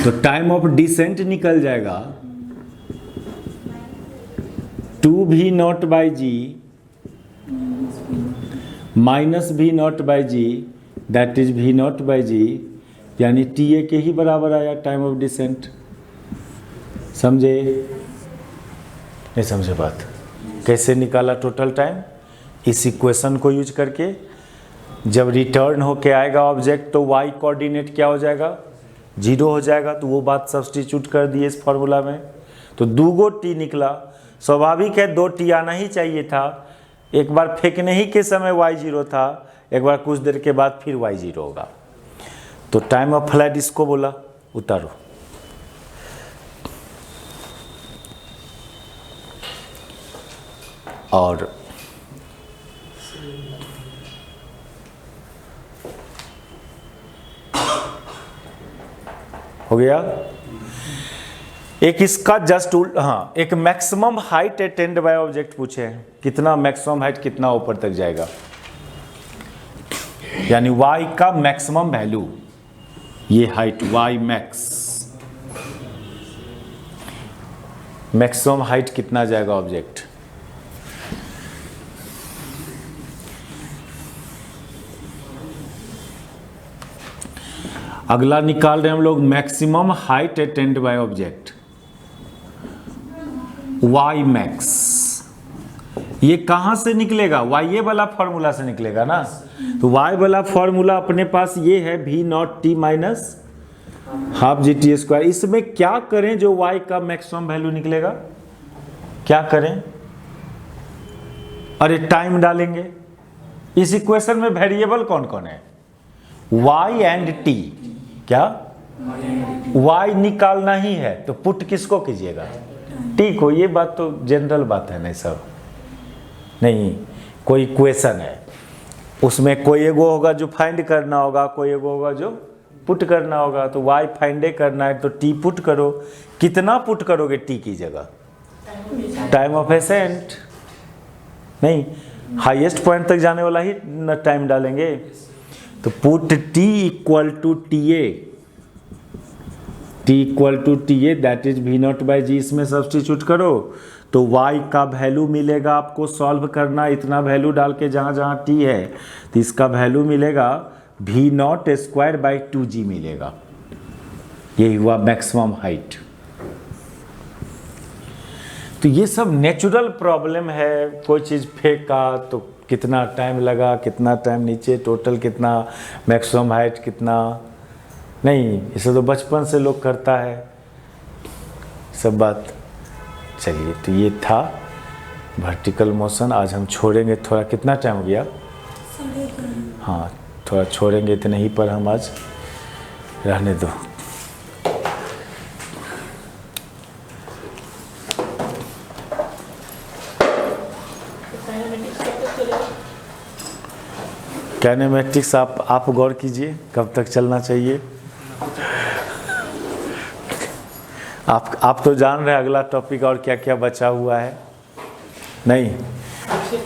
तो टाइम ऑफ डिसेंट निकल जाएगा 2v0/g minus v0/g that is v0/g, यानी TA के ही बराबर आया टाइम ऑफ डिसेंट। समझे? नहीं समझे बात? कैसे निकाला टोटल टाइम? इस इक्वेशन को यूज करके जब रिटर्न होके आएगा ऑब्जेक्ट तो y कोऑर्डिनेट क्या हो जाएगा? 0 हो जाएगा। तो वो बात सब्स्टिट्यूट कर दिए इस फॉर्मूला में, तो 2 t निकला। स्वाभाविक है 2 t आना ही चाहिए था। एक बार फेंकने ही के समय y 0 था, एक बार कुछ देर के बाद फिर y 0 होगा। तो टाइम ऑफ फ्लाइट इसको बोला। उतारो। और हो गया। एक इसका जस्ट उल्ट, हाँ, एक maximum height attend by object पूछे हैं। कितना मैक्सिमम हाइट, कितना ऊपर तक जाएगा, यानी y का मैक्सिमम वैल्यू, ये height y max, maximum height कितना जाएगा ऑब्जेक्ट। अगला निकाल रहे हैं हम लोग maximum height attend by object, y max. ये कहां से निकलेगा? y ये वाला फॉर्मूला से निकलेगा ना। तो y वाला फॉर्मूला अपने पास ये है v0t माइनस हाफ GT²। इसमें क्या करें जो y का मैक्सिमम वैल्यू निकलेगा? क्या करें? अरे टाइम डालेंगे। इस इक्वेशन में वेरिएबल कौन कौन है? y and t। क्या? y निकालना ही है तो पुट किसको कीजिएगा? t को। ये बात तो जनरल बात है, नहीं सब नहीं। कोई इक्वेशन है, उसमें कोई एगो होगा जो फाइंड करना होगा, कोई एगो होगा जो पुट करना होगा। तो y फाइंडे करना है तो t पुट करो। कितना पुट करोगे t की जगह? Time of ascent. नहीं, हाईएस्ट पॉइंट तक जाने वाला ही न टाइम डालेंगे। तो put t equal to TA, t equal to TA that is v0/g। इसमें सब्स्टिट्यूट करो तो y का वैल्यू मिलेगा। आपको सॉल्व करना, इतना वैल्यू डाल के जहाँ जहाँ t है तो इसका वैल्यू मिलेगा v0²/2g मिलेगा। यही हुआ मैक्सिमम हाइट। तो ये सब नेचुरल प्रॉब्लम है। कोई चीज़ फेंका तो कितना टाइम लगा, कितना टाइम नीचे, टोटल कितना, मैक्सिमम हाइट कितना। नहीं, इसे तो बचपन से लोग करता है सब बात। चलिए, तो ये था वर्टिकल मोशन। आज हम छोड़ेंगे थोड़ा। कितना टाइम हो गया? हाँ, थोड़ा छोड़ेंगे, इतने ही पर हम आज रहने दो। काइनेमेटिक्स आप गौर कीजिए कब तक चलना चाहिए। आप तो जान रहे हैं अगला टॉपिक और क्या क्या बचा हुआ है। नहीं,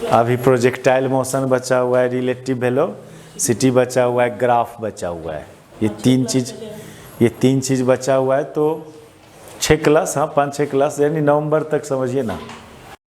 अभी प्रोजेक्टाइल मोशन बचा हुआ है, रिलेटिव वेलोसिटी बचा हुआ है, ग्राफ बचा हुआ है। ये तीन चीज़ बचा हुआ है। तो 6 क्लास, हाँ 5-6 क्लास, यानी नवंबर तक समझिए ना।